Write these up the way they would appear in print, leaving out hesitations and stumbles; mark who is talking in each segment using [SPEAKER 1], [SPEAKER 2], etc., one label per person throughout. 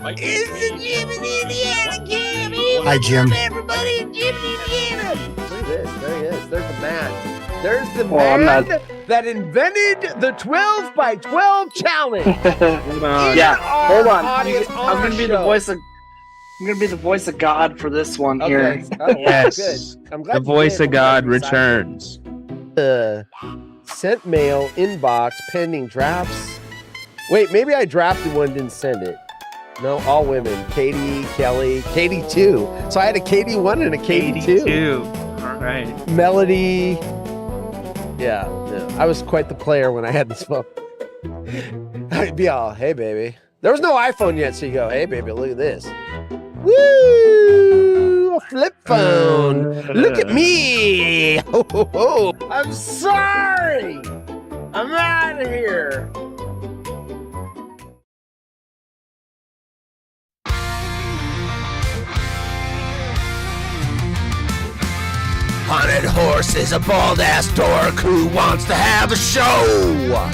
[SPEAKER 1] It's the Jim and Indiana Game.
[SPEAKER 2] Hi, Jim.
[SPEAKER 1] Everybody in Jim and Indiana. Look at this. There he is. There's the man. There's the man that invented the 12 by 12 challenge.
[SPEAKER 3] Hold on. Yeah, hold on. I'm gonna be the voice of. I'm gonna be the voice of God for this one here.
[SPEAKER 1] Oh,
[SPEAKER 4] Yes.
[SPEAKER 1] good. I'm glad
[SPEAKER 4] The voice of God returns.
[SPEAKER 1] Sent mail inbox pending drafts. Wait, maybe I drafted one, didn't send it. No, all women. Katie, Kelly, Katie 2. So I had a Katie 1 and a Katie 2.
[SPEAKER 4] All right.
[SPEAKER 1] Melody. Yeah, I was quite the player when I had this phone. I'd be all, hey, baby. There was no iPhone yet, so you go, hey, baby, look at this. Woo! A flip phone. Look at me. Ho, ho, ho. I'm sorry. I'm out of here. Haunted Horse is a bald-ass dork who wants to have a show.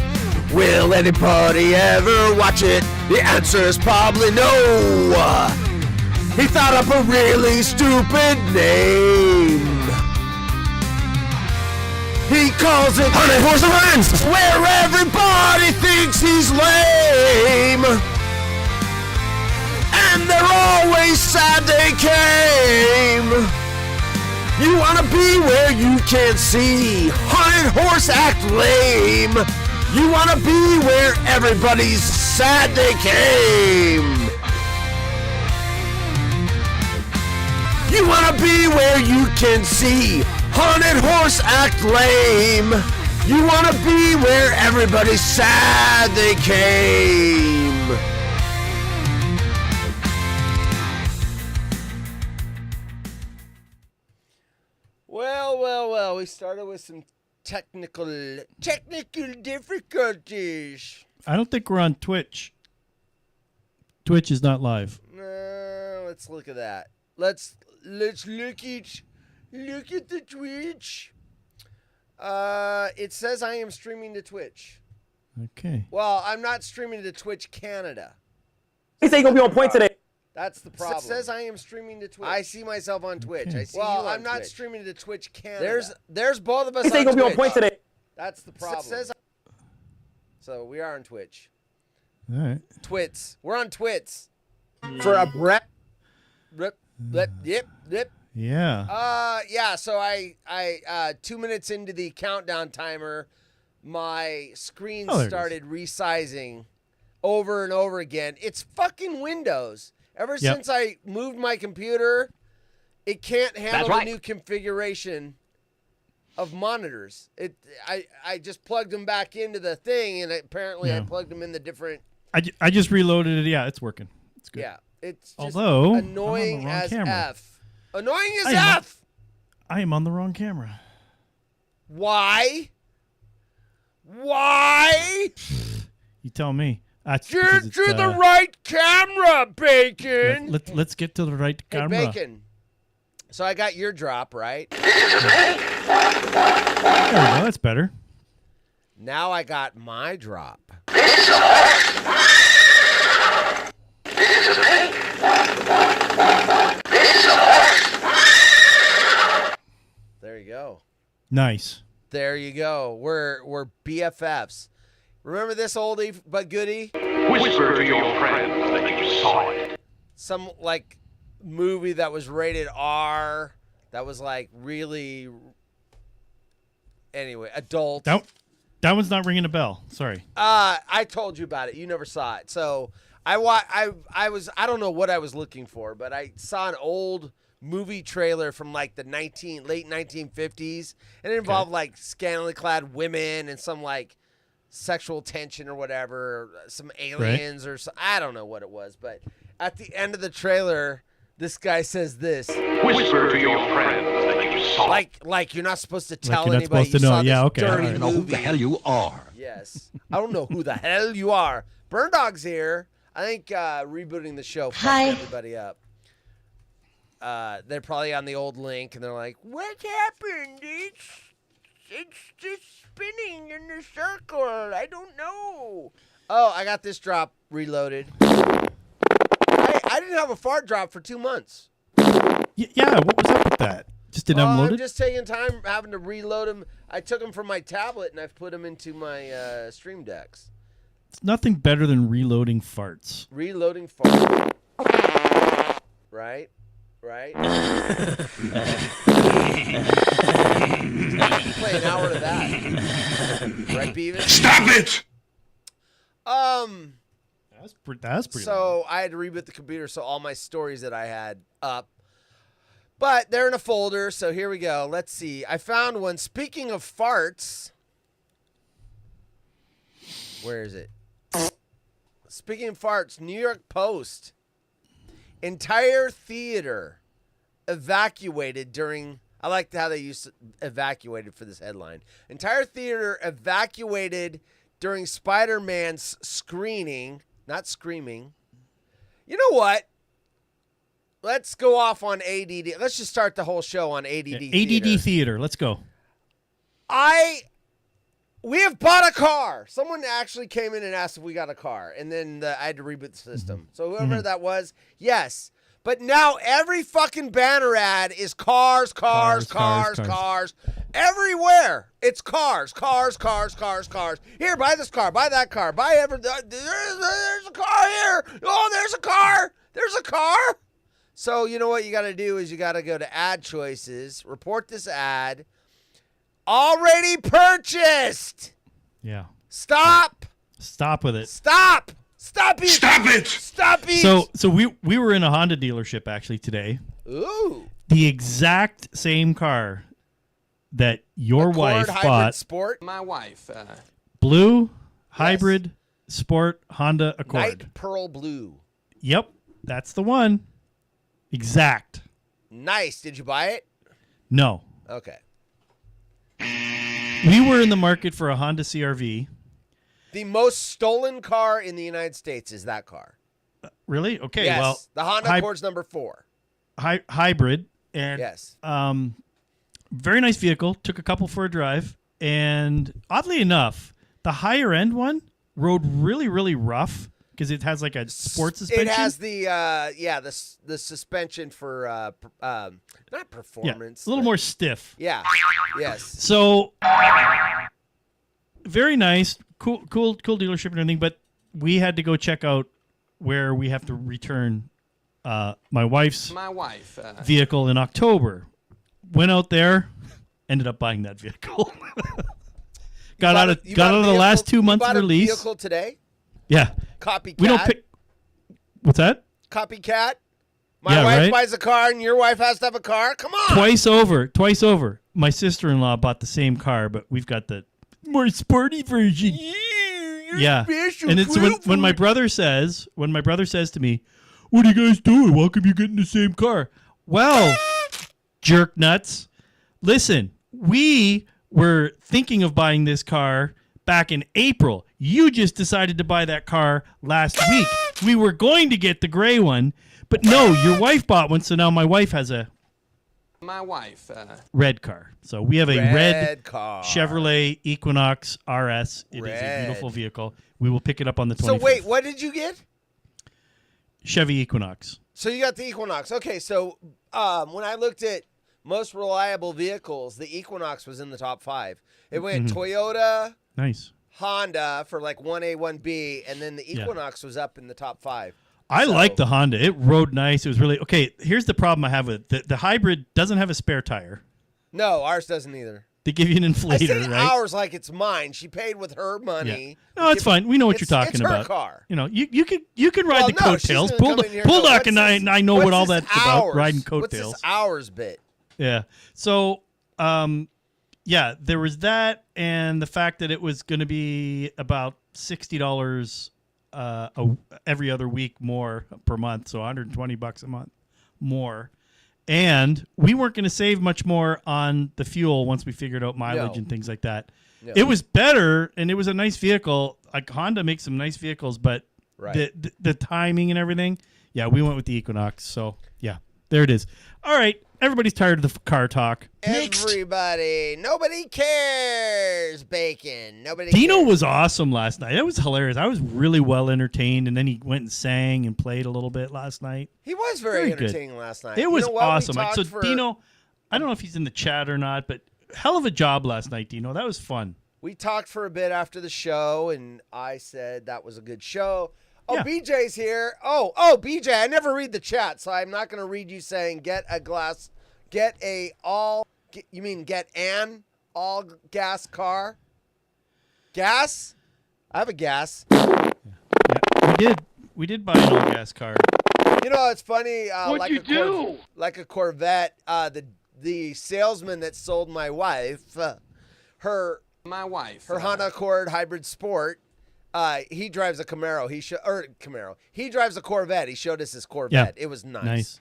[SPEAKER 1] Will anybody ever watch it? The answer is probably no. He thought up a really stupid name. He calls it Haunted Horse and Friends, where everybody thinks he's lame. And they're always sad they came. You wanna be where you can't see. Haunted Horse act lame. You wanna be where everybody's sad they came. You wanna be where you can see. Haunted Horse act lame. You wanna be where everybody's sad they came. Well, we started with some technical difficulties.
[SPEAKER 5] I don't think we're on Twitch. Twitch is not live.
[SPEAKER 1] No, let's look at that. Let's look at the Twitch. It says I am streaming to Twitch.
[SPEAKER 5] Okay.
[SPEAKER 1] Well, I'm not streaming to Twitch Canada.
[SPEAKER 3] He said you're gonna be on point today.
[SPEAKER 1] That's the problem. It says I am streaming to Twitch. I see myself on Twitch.
[SPEAKER 5] Okay.
[SPEAKER 1] I see you on I'm not streaming to Twitch Canada. There's both of us
[SPEAKER 3] He said
[SPEAKER 1] on
[SPEAKER 3] you're gonna be on
[SPEAKER 1] Twitch.
[SPEAKER 3] point today.
[SPEAKER 1] That's the problem. So we are on Twitch.
[SPEAKER 5] All right.
[SPEAKER 1] Twits. We're on Twits. For a breath. Yep.
[SPEAKER 5] Yeah.
[SPEAKER 1] Yeah, so I 2 minutes into the countdown timer, my screen started resizing over and over again. It's fucking Windows. Ever since I moved my computer, it can't handle the new configuration of monitors. I just plugged them back into the thing, and apparently I plugged them in the different.
[SPEAKER 5] I just reloaded it. Yeah, it's working. It's good.
[SPEAKER 1] Yeah, it's just
[SPEAKER 5] Although
[SPEAKER 1] annoying
[SPEAKER 5] I'm on the wrong
[SPEAKER 1] as
[SPEAKER 5] camera.
[SPEAKER 1] F. Annoying as F.
[SPEAKER 5] I am on the wrong camera.
[SPEAKER 1] Why? Why?
[SPEAKER 5] You tell me.
[SPEAKER 1] Get to the right camera, Bacon.
[SPEAKER 5] Let's get to the right camera.
[SPEAKER 1] Hey, Bacon. So I got your drop, right?
[SPEAKER 5] There we go. That's better.
[SPEAKER 1] Now I got my drop. There you go.
[SPEAKER 5] Nice.
[SPEAKER 1] There you go. We're BFFs. Remember this oldie but goodie?
[SPEAKER 6] Whisper to your friends that you saw it.
[SPEAKER 1] Some like movie that was rated R, that was like really, anyway, adult.
[SPEAKER 5] That one's not ringing a bell. Sorry.
[SPEAKER 1] I told you about it. You never saw it. So I don't know what I was looking for, but I saw an old movie trailer from like the late 1950s, and it involved like scantily clad women and some like sexual tension or whatever, or some aliens or so, I don't know what it was, but at the end of the trailer, this guy says this.
[SPEAKER 6] Whisper to your friends that you saw.
[SPEAKER 1] Like you're not supposed to tell
[SPEAKER 5] you're not
[SPEAKER 1] anybody
[SPEAKER 5] supposed to
[SPEAKER 1] you
[SPEAKER 5] know.
[SPEAKER 1] saw
[SPEAKER 5] Yeah,
[SPEAKER 1] this
[SPEAKER 5] okay.
[SPEAKER 1] dirty
[SPEAKER 5] I don't
[SPEAKER 1] movie.
[SPEAKER 2] know who the hell you are.
[SPEAKER 1] Yes. I don't know who the hell you are. Burn Dog's here. I think rebooting the show fucked everybody up. They're probably on the old link, and they're like, what happened? It's just spinning in the circle. I don't know. Oh, I got this drop reloaded. I didn't have a fart drop for 2 months.
[SPEAKER 5] Yeah, what was up with that? Just didn't unload
[SPEAKER 1] I'm
[SPEAKER 5] it?
[SPEAKER 1] just taking time, having to reload them. I took them from my tablet and I've put them into my Stream Decks.
[SPEAKER 5] It's nothing better than reloading farts.
[SPEAKER 1] Reloading farts. Right? Right? Play an hour of that. Right, Beavis?
[SPEAKER 6] Stop it!
[SPEAKER 5] That's pretty
[SPEAKER 1] So I had to reboot the computer, so all my stories that I had up. But they're in a folder, so here we go. Let's see. I found one. Speaking of farts. Where is it? Speaking of farts, New York Post. Entire theater evacuated during... I like how they used evacuated for this headline. Entire theater evacuated during Spider-Man's screening. Not screaming. You know what? Let's go off on ADD. Let's just start the whole show on ADD Theater.
[SPEAKER 5] ADD Theater. Let's go.
[SPEAKER 1] We have bought a car. Someone actually came in and asked if we got a car, and then I had to reboot the system. So whoever that was, yes. But now every fucking banner ad is cars. Everywhere. It's cars. Here, buy this car. Buy that car. There's a car here. Oh, there's a car. There's a car. So you know what you got to do is you got to go to ad choices, report this ad. Already purchased.
[SPEAKER 5] Yeah.
[SPEAKER 1] Stop
[SPEAKER 5] with it.
[SPEAKER 1] Stop it.
[SPEAKER 5] So we were in a Honda dealership actually today.
[SPEAKER 1] Ooh.
[SPEAKER 5] The exact same car that your
[SPEAKER 1] Accord
[SPEAKER 5] wife
[SPEAKER 1] hybrid
[SPEAKER 5] bought.
[SPEAKER 1] Sport.
[SPEAKER 2] My wife.
[SPEAKER 5] Blue hybrid sport Honda Accord.
[SPEAKER 1] Night pearl blue.
[SPEAKER 5] Yep, that's the one. Exact.
[SPEAKER 1] Nice. Did you buy it?
[SPEAKER 5] No.
[SPEAKER 1] Okay.
[SPEAKER 5] We were in the market for a Honda CR-V.
[SPEAKER 1] The most stolen car in the United States is that car.
[SPEAKER 5] Really? Okay.
[SPEAKER 1] Yes.
[SPEAKER 5] Well,
[SPEAKER 1] The Honda Accord's number 4.
[SPEAKER 5] Hybrid and
[SPEAKER 1] Yes.
[SPEAKER 5] very nice vehicle. Took a couple for a drive, and oddly enough, the higher end one rode really, really rough because it has like a sports suspension.
[SPEAKER 1] It has the suspension for not performance.
[SPEAKER 5] A little more stiff.
[SPEAKER 1] Yeah. Yes.
[SPEAKER 5] So very nice, cool dealership and everything. But we had to go check out where we have to return my wife's vehicle in October. Went out there, ended up buying that vehicle. got out of the last 2 months of release.
[SPEAKER 1] Vehicle today?
[SPEAKER 5] Yeah.
[SPEAKER 1] Copycat.
[SPEAKER 5] We don't pick. What's that?
[SPEAKER 1] Copycat. My wife
[SPEAKER 5] right?
[SPEAKER 1] buys a car and your wife has to have a car? Come on.
[SPEAKER 5] Twice over. My sister-in-law bought the same car, but we've got the more sporty version. Yeah. And it's when my brother says to me, "What are you guys doing? Why come you getting the same car?" Well, jerk nuts. Listen, we were thinking of buying this car back in April. You just decided to buy that car last week. We were going to get the gray one, but no, your wife bought one, so now my wife has a red car. So we have a red
[SPEAKER 1] car.
[SPEAKER 5] Chevrolet Equinox RS. It is a beautiful vehicle. We will pick it up on the 25th.
[SPEAKER 1] So wait, what did you get?
[SPEAKER 5] Chevy Equinox.
[SPEAKER 1] So you got the Equinox. Okay, so when I looked at most reliable vehicles, the Equinox was in the top 5. It went Toyota,
[SPEAKER 5] nice,
[SPEAKER 1] Honda for like 1A, 1B, and then the Equinox was up in the top 5.
[SPEAKER 5] I like the Honda. It rode nice. It was really okay. Here's the problem I have with it. The hybrid doesn't have a spare tire.
[SPEAKER 1] No, ours doesn't either.
[SPEAKER 5] They give you an inflator,
[SPEAKER 1] I say
[SPEAKER 5] right?
[SPEAKER 1] ours like it's mine. She paid with her money.
[SPEAKER 5] Yeah. No, it's fine. We know what you're talking about.
[SPEAKER 1] It's her car.
[SPEAKER 5] You know, you can ride the coattails.
[SPEAKER 1] She's gonna come in here and go,
[SPEAKER 5] Bulldog and I know what all that's about. Riding coattails.
[SPEAKER 1] What's this ours bit?
[SPEAKER 5] Yeah. So, there was that, and the fact that it was going to be about $60 every other week more per month, so $120 a month more. And we weren't going to save much more on the fuel once we figured out mileage and things like that. No. It was better, and it was a nice vehicle. Like Honda makes some nice vehicles, but the timing and everything, we went with the Equinox. So, yeah, there it is. All right. everybody's tired of the car talk.
[SPEAKER 1] Everybody. Nobody cares. Bacon. Nobody
[SPEAKER 5] Dino
[SPEAKER 1] cares.
[SPEAKER 5] was awesome last night. That was hilarious. I was really well entertained, and then he went and sang and played a little bit last night.
[SPEAKER 1] He was very
[SPEAKER 5] good.
[SPEAKER 1] entertaining last night.
[SPEAKER 5] It was awesome. So
[SPEAKER 1] for...
[SPEAKER 5] Dino, I don't know if he's in the chat or not, but hell of a job last night, Dino. That was fun.
[SPEAKER 1] We talked for a bit after the show, and I said that was a good show. Oh,
[SPEAKER 5] Yeah.
[SPEAKER 1] BJ's here. Oh, BJ, I never read the chat, so I'm not going to read you saying get an all gas car? Gas? I have a gas.
[SPEAKER 5] Yeah, we did buy an all-gas car.
[SPEAKER 1] You know, it's funny.
[SPEAKER 3] What'd you do?
[SPEAKER 1] Like a Corvette, the salesman that sold my wife, her Honda Accord Hybrid Sport, he drives a Camaro. He drives a Corvette. He showed us his Corvette.
[SPEAKER 5] Yeah.
[SPEAKER 1] It was nice.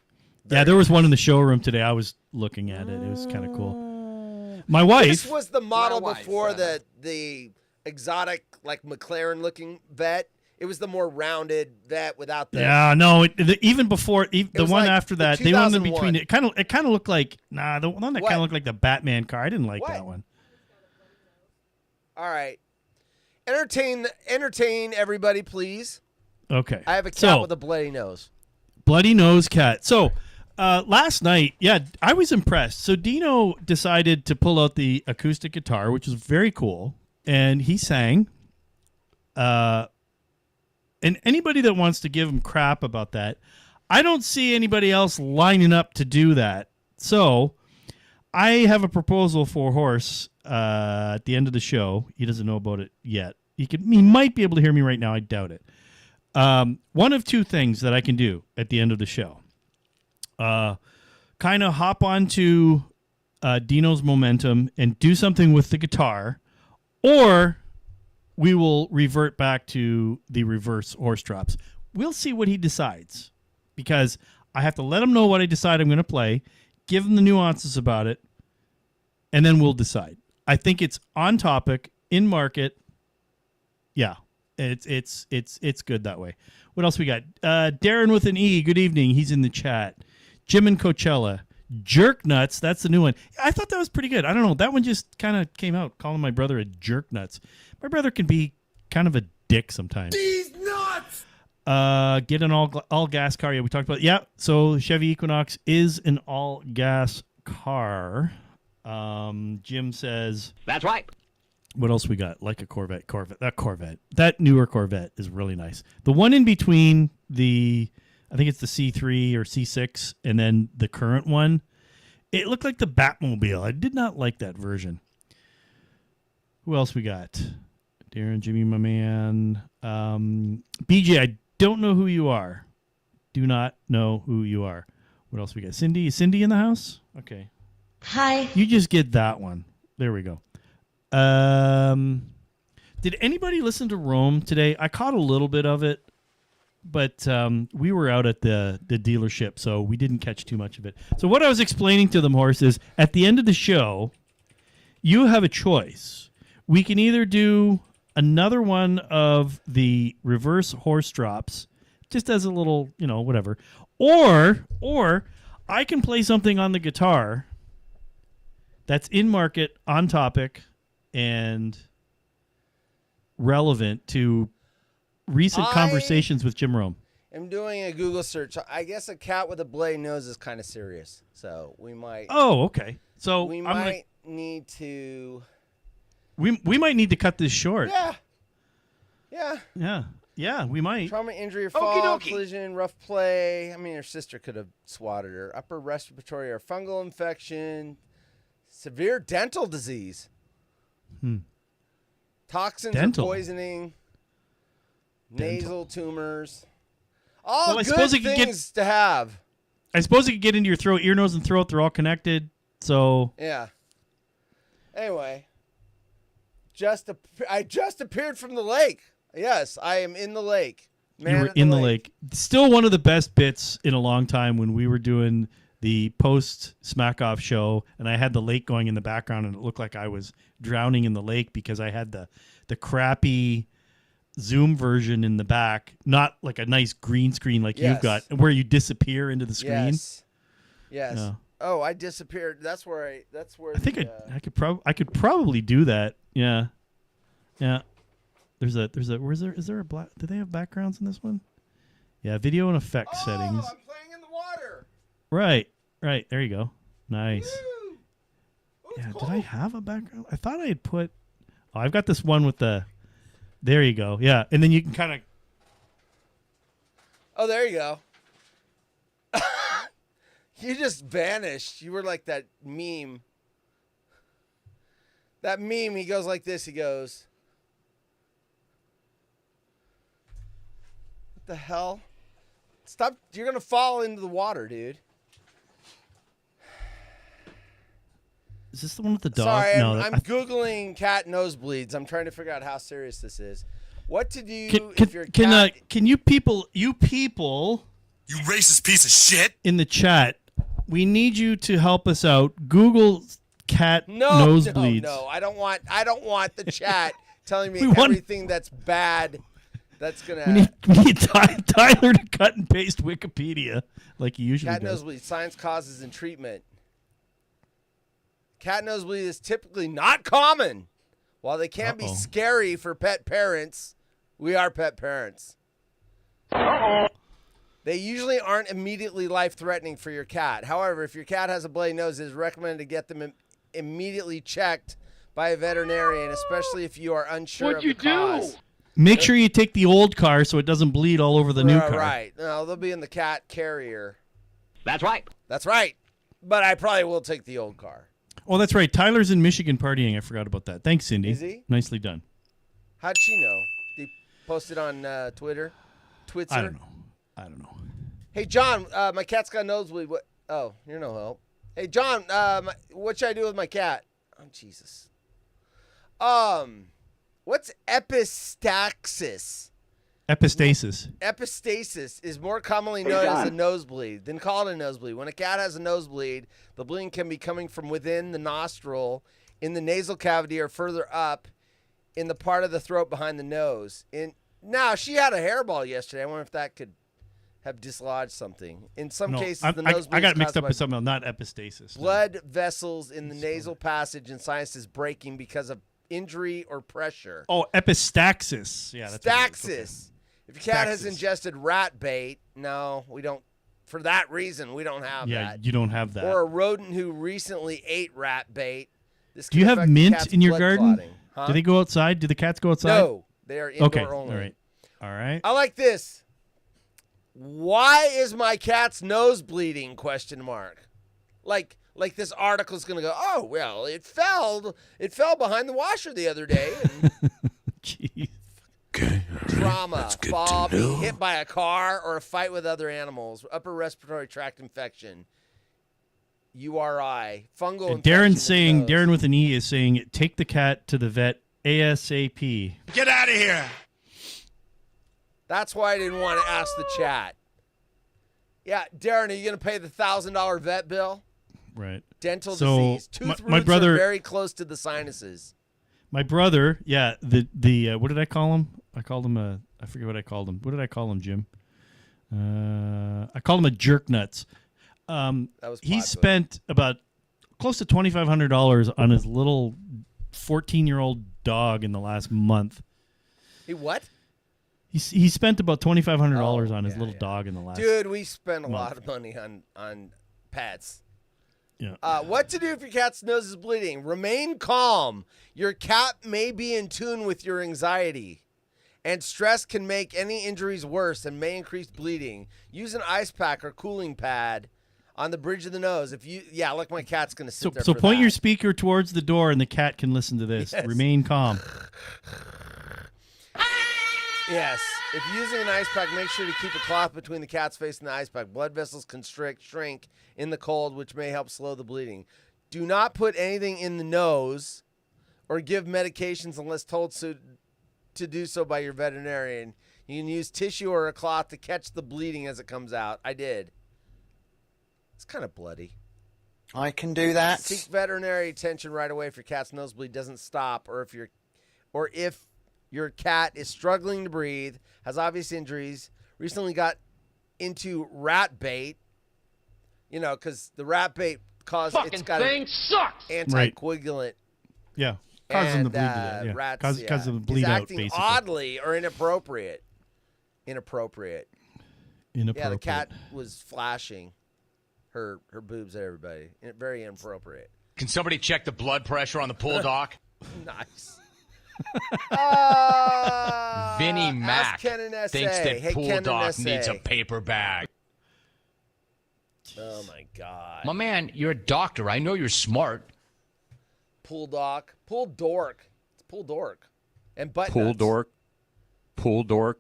[SPEAKER 5] Yeah, there was one in the showroom today. I was looking at it. It was kind of cool. My wife.
[SPEAKER 1] This was the model before the exotic, like McLaren-looking vet. It was the more rounded vet without the.
[SPEAKER 5] Yeah, no. Even before the one
[SPEAKER 1] like
[SPEAKER 5] after
[SPEAKER 1] the
[SPEAKER 5] that, they went in
[SPEAKER 1] 2001.
[SPEAKER 5] between. It kind of looked like the one that kind of looked like the Batman car. I didn't like that one.
[SPEAKER 1] All right, entertain everybody, please.
[SPEAKER 5] Okay.
[SPEAKER 1] I have a cat with a bloody nose.
[SPEAKER 5] Bloody nose cat. So. Last night, I was impressed. So Dino decided to pull out the acoustic guitar, which is very cool, and he sang. And anybody that wants to give him crap about that, I don't see anybody else lining up to do that. So I have a proposal for Horse at the end of the show. He doesn't know about it yet. He might be able to hear me right now. I doubt it. One of two things that I can do at the end of the show. Kind of hop onto Dino's momentum and do something with the guitar, or we will revert back to the reverse horse drops. We'll see what he decides, because I have to let him know what I decide I'm going to play, give him the nuances about it, and then we'll decide. I think it's on topic, in market. Yeah, it's good that way. What else we got? Darren with an E. Good evening. He's in the chat. Jim and Coachella. Jerk Nuts. That's the new one. I thought that was pretty good. I don't know. That one just kind of came out, calling my brother a jerk nuts. My brother can be kind of a dick sometimes.
[SPEAKER 1] These nuts!
[SPEAKER 5] Get an all gas car. Yeah, we talked about it. Yeah, so Chevy Equinox is an all gas car. Jim says.
[SPEAKER 2] That's right.
[SPEAKER 5] What else we got? Like a Corvette. That newer Corvette is really nice. The one in between I think it's the C3 or C6, and then the current one, it looked like the Batmobile. I did not like that version. Who else we got? Darren, Jimmy, my man. BJ, I don't know who you are. Do not know who you are. What else we got? Cindy? Is Cindy in the house? Okay.
[SPEAKER 7] Hi.
[SPEAKER 5] You just get that one. There we go. Did anybody listen to Rome today? I caught a little bit of it. But we were out at the dealership, so we didn't catch too much of it. So what I was explaining to them, Horse, is at the end of the show, you have a choice. We can either do another one of the reverse horse drops, just as a little, whatever, or I can play something on the guitar that's in market, on topic, and relevant to recent conversations with Jim Rome.
[SPEAKER 1] I'm doing a Google search. I guess a cat with a bloody nose is kind of serious, so we might.
[SPEAKER 5] Oh, okay. So
[SPEAKER 1] we might need to.
[SPEAKER 5] We might need to cut this short. Yeah. We might.
[SPEAKER 1] Trauma, injury, or fall, collision, rough play. I mean, her sister could have swatted her. Upper respiratory or fungal infection, severe dental disease, toxins or poisoning. Nasal tumors. All good things to have.
[SPEAKER 5] I suppose it could get into your throat, ear, nose, and throat. They're all connected. So.
[SPEAKER 1] Yeah. Anyway. I just appeared from the lake. Yes, I am in the lake.
[SPEAKER 5] You were in the lake. Still one of the best bits in a long time when we were doing the post Smack Off show, and I had the lake going in the background, and it looked like I was drowning in the lake because I had the crappy Zoom version in the back, not like a nice green screen like you've got, where you disappear into the screen.
[SPEAKER 1] Yes. Oh, I disappeared. That's where
[SPEAKER 5] I think I could probably do that. Yeah. Yeah. Is there a black? Do they have backgrounds in this one? Yeah, video and effects settings.
[SPEAKER 1] I'm playing in the water.
[SPEAKER 5] Right. There you go. Nice.
[SPEAKER 1] Woo! Oh,
[SPEAKER 5] yeah.
[SPEAKER 1] cold.
[SPEAKER 5] Did I have a background? I thought I had put. Oh, I've got this one with the. There you go. Yeah, and then you can kind of.
[SPEAKER 1] Oh, there you go. You just vanished. You were like that meme. That meme, he goes like this. He goes, what the hell? Stop. You're going to fall into the water, dude.
[SPEAKER 5] Is this the one with the dog?
[SPEAKER 1] Sorry,
[SPEAKER 5] no,
[SPEAKER 1] I'm Googling cat nosebleeds. I'm trying to figure out how serious this is. What to do if your cat...
[SPEAKER 5] Can you people... You
[SPEAKER 2] racist piece of shit.
[SPEAKER 5] In the chat, we need you to help us out. Google cat nosebleeds.
[SPEAKER 1] No, I don't want the chat telling me everything that's bad. That's gonna.
[SPEAKER 5] We need Tyler to cut and paste Wikipedia like he usually
[SPEAKER 1] does. Cat nosebleed, science, causes, and treatment. Cat nosebleed is typically not common. While they can be scary for pet parents, we are pet parents. They usually aren't immediately life-threatening for your cat. However, if your cat has a bloody nose, it is recommended to get them immediately checked by a veterinarian, especially if you are unsure of the cause.
[SPEAKER 5] Make sure you take the old car so it doesn't bleed all over the new car.
[SPEAKER 1] Right. No, they'll be in the cat carrier.
[SPEAKER 2] That's right.
[SPEAKER 1] That's right. But I probably will take the old car.
[SPEAKER 5] Oh, that's right. Tyler's in Michigan partying. I forgot about that. Thanks, Cindy.
[SPEAKER 1] Is he?
[SPEAKER 5] Nicely done.
[SPEAKER 1] How'd she know? Did he post it on Twitter? Twitzer?
[SPEAKER 5] I don't know.
[SPEAKER 1] Hey, John, my cat's got a nosebleed. What? Oh, you're no help. Hey, John, what should I do with my cat? Oh, Jesus. What's epistaxis?
[SPEAKER 5] Epistasis.
[SPEAKER 1] Epistasis is more commonly known as a nosebleed. Then call it a nosebleed. When a cat has a nosebleed, the bleeding can be coming from within the nostril, in the nasal cavity, or further up in the part of the throat behind the nose. Now, she had a hairball yesterday. I wonder if that could have dislodged something. In some cases, the nosebleed
[SPEAKER 5] I got mixed up with something else, not epistasis.
[SPEAKER 1] Blood vessels in the nasal passage and sinus is breaking because of injury or pressure.
[SPEAKER 5] Oh, epistaxis. Yeah, that's
[SPEAKER 1] Staxis. If your cat has ingested rat bait, no, we don't. For that reason, we don't have that.
[SPEAKER 5] Yeah, you don't have that.
[SPEAKER 1] Or a rodent who recently ate rat bait.
[SPEAKER 5] Do you have mint in your garden? Huh? Do they go outside? Do the cats go outside?
[SPEAKER 1] No, they are indoor only.
[SPEAKER 5] All right.
[SPEAKER 1] I like this. Why is my cat's nose bleeding? ? Like this article is going to go, oh, well, it fell behind the washer the other day.
[SPEAKER 5] Jeez.
[SPEAKER 2] Okay.
[SPEAKER 1] Trauma, fall, being hit by a car, or a fight with other animals, upper respiratory tract infection, URI, fungal infection.
[SPEAKER 5] Darren with an E is saying, take the cat to the vet ASAP.
[SPEAKER 2] Get out of here.
[SPEAKER 1] That's why I didn't want to ask the chat. Yeah, Darren, are you going to pay the $1,000 vet bill?
[SPEAKER 5] Right.
[SPEAKER 1] Dental disease. Tooth roots are very close to the sinuses.
[SPEAKER 5] My brother, yeah, the what did I call him? I called him I forget what I called him. What did I call him, Jim? I called him a jerk nuts. He spent about close to $2,500 on his little 14-year-old dog in the last month.
[SPEAKER 1] He what?
[SPEAKER 5] He spent about $2,500 on his little dog in the last.
[SPEAKER 1] Dude, we spent a lot of money on pets.
[SPEAKER 5] Yeah.
[SPEAKER 1] What to do if your cat's nose is bleeding? Remain calm. Your cat may be in tune with your anxiety, and stress can make any injuries worse and may increase bleeding. Use an ice pack or cooling pad on the bridge of the nose. Like my cat's gonna sit there.
[SPEAKER 5] So point your speaker towards the door, and the cat can listen to this. Yes. Remain calm.
[SPEAKER 1] Yes. If using an ice pack, make sure to keep a cloth between the cat's face and the ice pack. Blood vessels can shrink in the cold, which may help slow the bleeding. Do not put anything in the nose or give medications unless told to do so by your veterinarian. You can use tissue or a cloth to catch the bleeding as it comes out. I did. It's kind of bloody.
[SPEAKER 7] I can do that.
[SPEAKER 1] Seek veterinary attention right away if your cat's nosebleed doesn't stop, or if your cat is struggling to breathe, has obvious injuries, recently got into rat bait, because the rat bait cause
[SPEAKER 6] Fucking
[SPEAKER 1] it's got
[SPEAKER 6] thing sucks.
[SPEAKER 1] anticoagulant.
[SPEAKER 5] Yeah. Causes them to bleed to
[SPEAKER 1] And,
[SPEAKER 5] death. Yeah.
[SPEAKER 1] rats,
[SPEAKER 5] Causes them to bleed
[SPEAKER 1] is
[SPEAKER 5] out,
[SPEAKER 1] acting
[SPEAKER 5] basically.
[SPEAKER 1] oddly or inappropriate. Inappropriate. Yeah, the cat was flashing her boobs at everybody. Very inappropriate.
[SPEAKER 2] Can somebody check the blood pressure on the pool dock?
[SPEAKER 1] Nice.
[SPEAKER 2] Vinnie Mac
[SPEAKER 1] Ken and SA.
[SPEAKER 2] thinks that
[SPEAKER 1] Hey,
[SPEAKER 2] pool
[SPEAKER 1] Ken and
[SPEAKER 2] dock
[SPEAKER 1] SA.
[SPEAKER 2] needs a paper bag.
[SPEAKER 1] Oh, my God.
[SPEAKER 2] My man, you're a doctor. I know you're smart.
[SPEAKER 1] Pool dock. Pool dork. It's pool dork. And butt
[SPEAKER 4] Pool
[SPEAKER 1] nuts.
[SPEAKER 4] dork. Pool dork.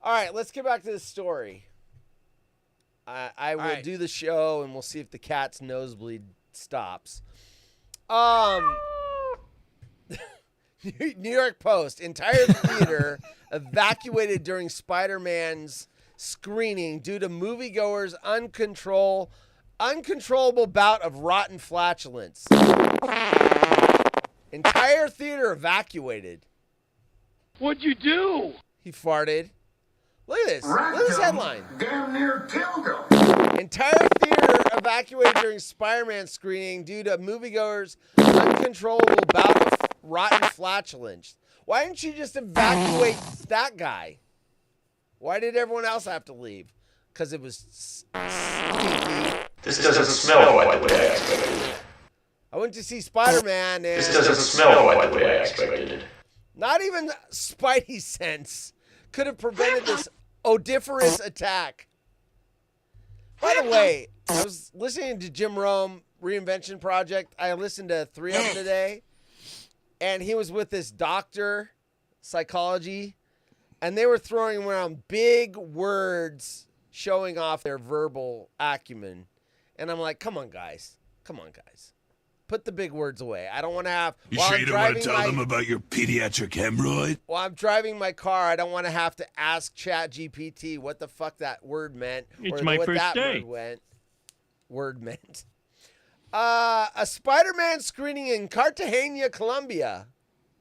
[SPEAKER 1] All right, let's get back to this story. I will do the show, and we'll see if the cat's nosebleed stops. New York Post. Entire theater evacuated during Spider-Man's screening due to moviegoers' uncontrollable bout of rotten flatulence. Entire theater evacuated.
[SPEAKER 6] What'd you do?
[SPEAKER 1] He farted. Look at this. Look at this headline.
[SPEAKER 8] Damn near killed him.
[SPEAKER 1] Entire theater evacuated during Spider-Man screening due to moviegoers' uncontrollable bout of rotten flatulence. Why didn't you just evacuate that guy? Why did everyone else have to leave? Because it was stinky.
[SPEAKER 6] This doesn't smell quite the way I expected.
[SPEAKER 1] I went to see Spider-Man and
[SPEAKER 6] This doesn't smell quite the way I expected.
[SPEAKER 1] not even Spidey sense could have prevented this odiferous attack. By the way, I was listening to Jim Rome Reinvention Project. I listened to 3 of them today, and he was with this doctor, psychology, and they were throwing around big words showing off their verbal acumen. And I'm like, come on, guys. Come on, guys. Put the big words away. I don't want to have...
[SPEAKER 2] You sure you don't want to tell them about your pediatric hemorrhoid?
[SPEAKER 1] While I'm driving my car, I don't want to have to ask ChatGPT what the fuck that word meant.
[SPEAKER 5] It's
[SPEAKER 1] or
[SPEAKER 5] my
[SPEAKER 1] what
[SPEAKER 5] first
[SPEAKER 1] that
[SPEAKER 5] day.
[SPEAKER 1] Word meant. A Spider-Man screening in Cartagena, Colombia.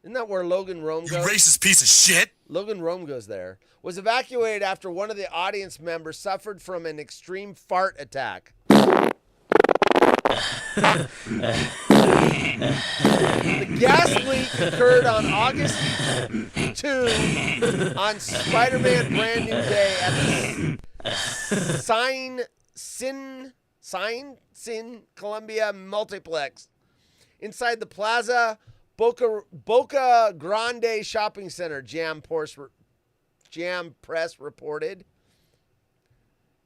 [SPEAKER 1] Isn't that where Logan Rome
[SPEAKER 2] You
[SPEAKER 1] goes?
[SPEAKER 2] racist piece of shit.
[SPEAKER 1] Logan Rome goes there. Was evacuated after one of the audience members suffered from an extreme fart attack. The gas leak occurred on August 2 on Spider-Man Brand New Day at the Sin Columbia Multiplex. Inside the Plaza Boca Grande Shopping Center, Jam Press reported.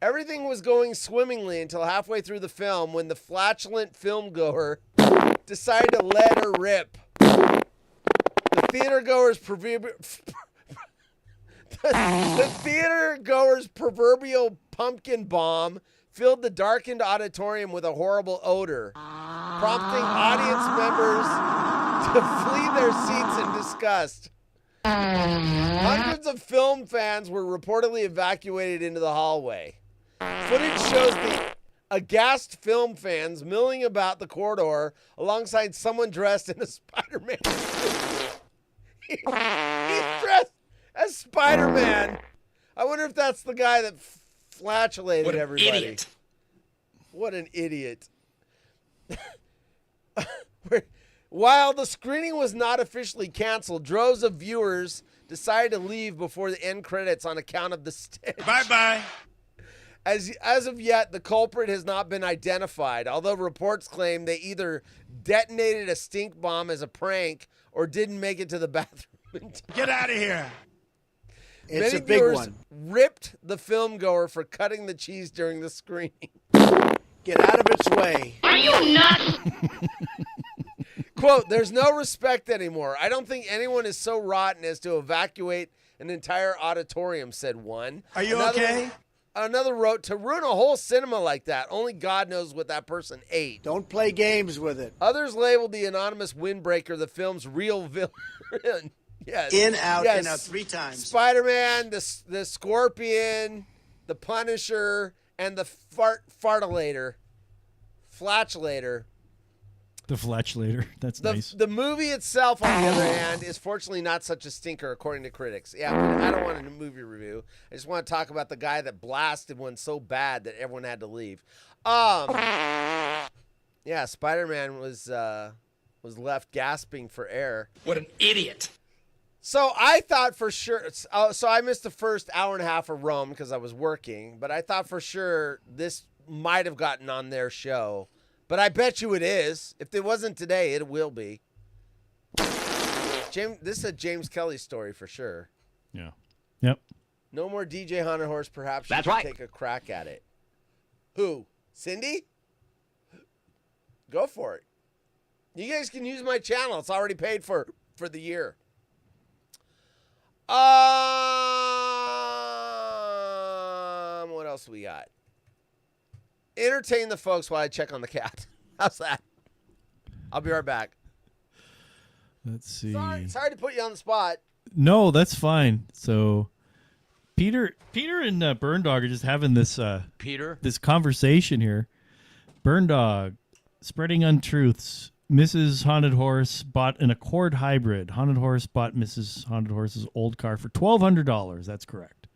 [SPEAKER 1] Everything was going swimmingly until halfway through the film when the flatulent film goer decided to let her rip. The theater goer's proverbial pumpkin bomb filled the darkened auditorium with a horrible odor, prompting audience members to flee their seats in disgust. Hundreds of film fans were reportedly evacuated into the hallway. Footage shows the aghast film fans milling about the corridor alongside someone dressed in a Spider-Man suit. He's dressed as Spider-Man. I wonder if that's the guy that flatulated everybody.
[SPEAKER 2] Idiot.
[SPEAKER 1] What an idiot. While the screening was not officially canceled, droves of viewers decided to leave before the end credits on account of the stench.
[SPEAKER 2] Bye-bye.
[SPEAKER 1] As of yet, the culprit has not been identified, although reports claim they either detonated a stink bomb as a prank or didn't make it to the bathroom in time.
[SPEAKER 2] Get out of here.
[SPEAKER 7] It's
[SPEAKER 1] Many
[SPEAKER 7] a big
[SPEAKER 1] viewers
[SPEAKER 7] one.
[SPEAKER 1] ripped the film goer for cutting the cheese during the screening.
[SPEAKER 7] Get out of its way.
[SPEAKER 6] Are you nuts?
[SPEAKER 1] Quote, there's no respect anymore. I don't think anyone is so rotten as to evacuate an entire auditorium, said one.
[SPEAKER 2] Are you okay?
[SPEAKER 1] Another wrote, to ruin a whole cinema like that, only God knows what that person ate.
[SPEAKER 7] Don't play games with it.
[SPEAKER 1] Others labeled the anonymous windbreaker the film's real villain. Yes.
[SPEAKER 7] In, out,
[SPEAKER 1] Yes.
[SPEAKER 7] in, out 3 times.
[SPEAKER 1] Spider-Man, the Scorpion, the Punisher, and the Flatulator.
[SPEAKER 5] The flatulator. That's nice.
[SPEAKER 1] The movie itself, on the other hand, is fortunately not such a stinker, according to critics. Yeah, I don't want a movie review. I just want to talk about the guy that blasted one so bad that everyone had to leave. Yeah, Spider-Man was left gasping for air.
[SPEAKER 8] What an idiot.
[SPEAKER 1] So I thought for sure. So I missed the first hour and a half of Rome because I was working. But I thought for sure this might have gotten on their show. But I bet you it is. If it wasn't today, it will be. James, this is a James Kelly story for sure.
[SPEAKER 5] Yeah. Yep.
[SPEAKER 1] No more DJ Haunted Horse. Perhaps you
[SPEAKER 8] That's
[SPEAKER 1] should
[SPEAKER 8] right.
[SPEAKER 1] take a crack at it. Who? Cindy? Go for it. You guys can use my channel. It's already paid for the year. What else we got? Entertain the folks while I check on the cat. How's that? I'll be right back.
[SPEAKER 5] Let's see.
[SPEAKER 1] Sorry to put you on the spot.
[SPEAKER 5] No, that's fine. So, Peter and Burn Dog are just having this this conversation here. Burn Dog spreading untruths. Mrs. Haunted Horse bought an Accord hybrid. Haunted Horse bought Mrs. Haunted Horse's old car for $1,200. That's correct.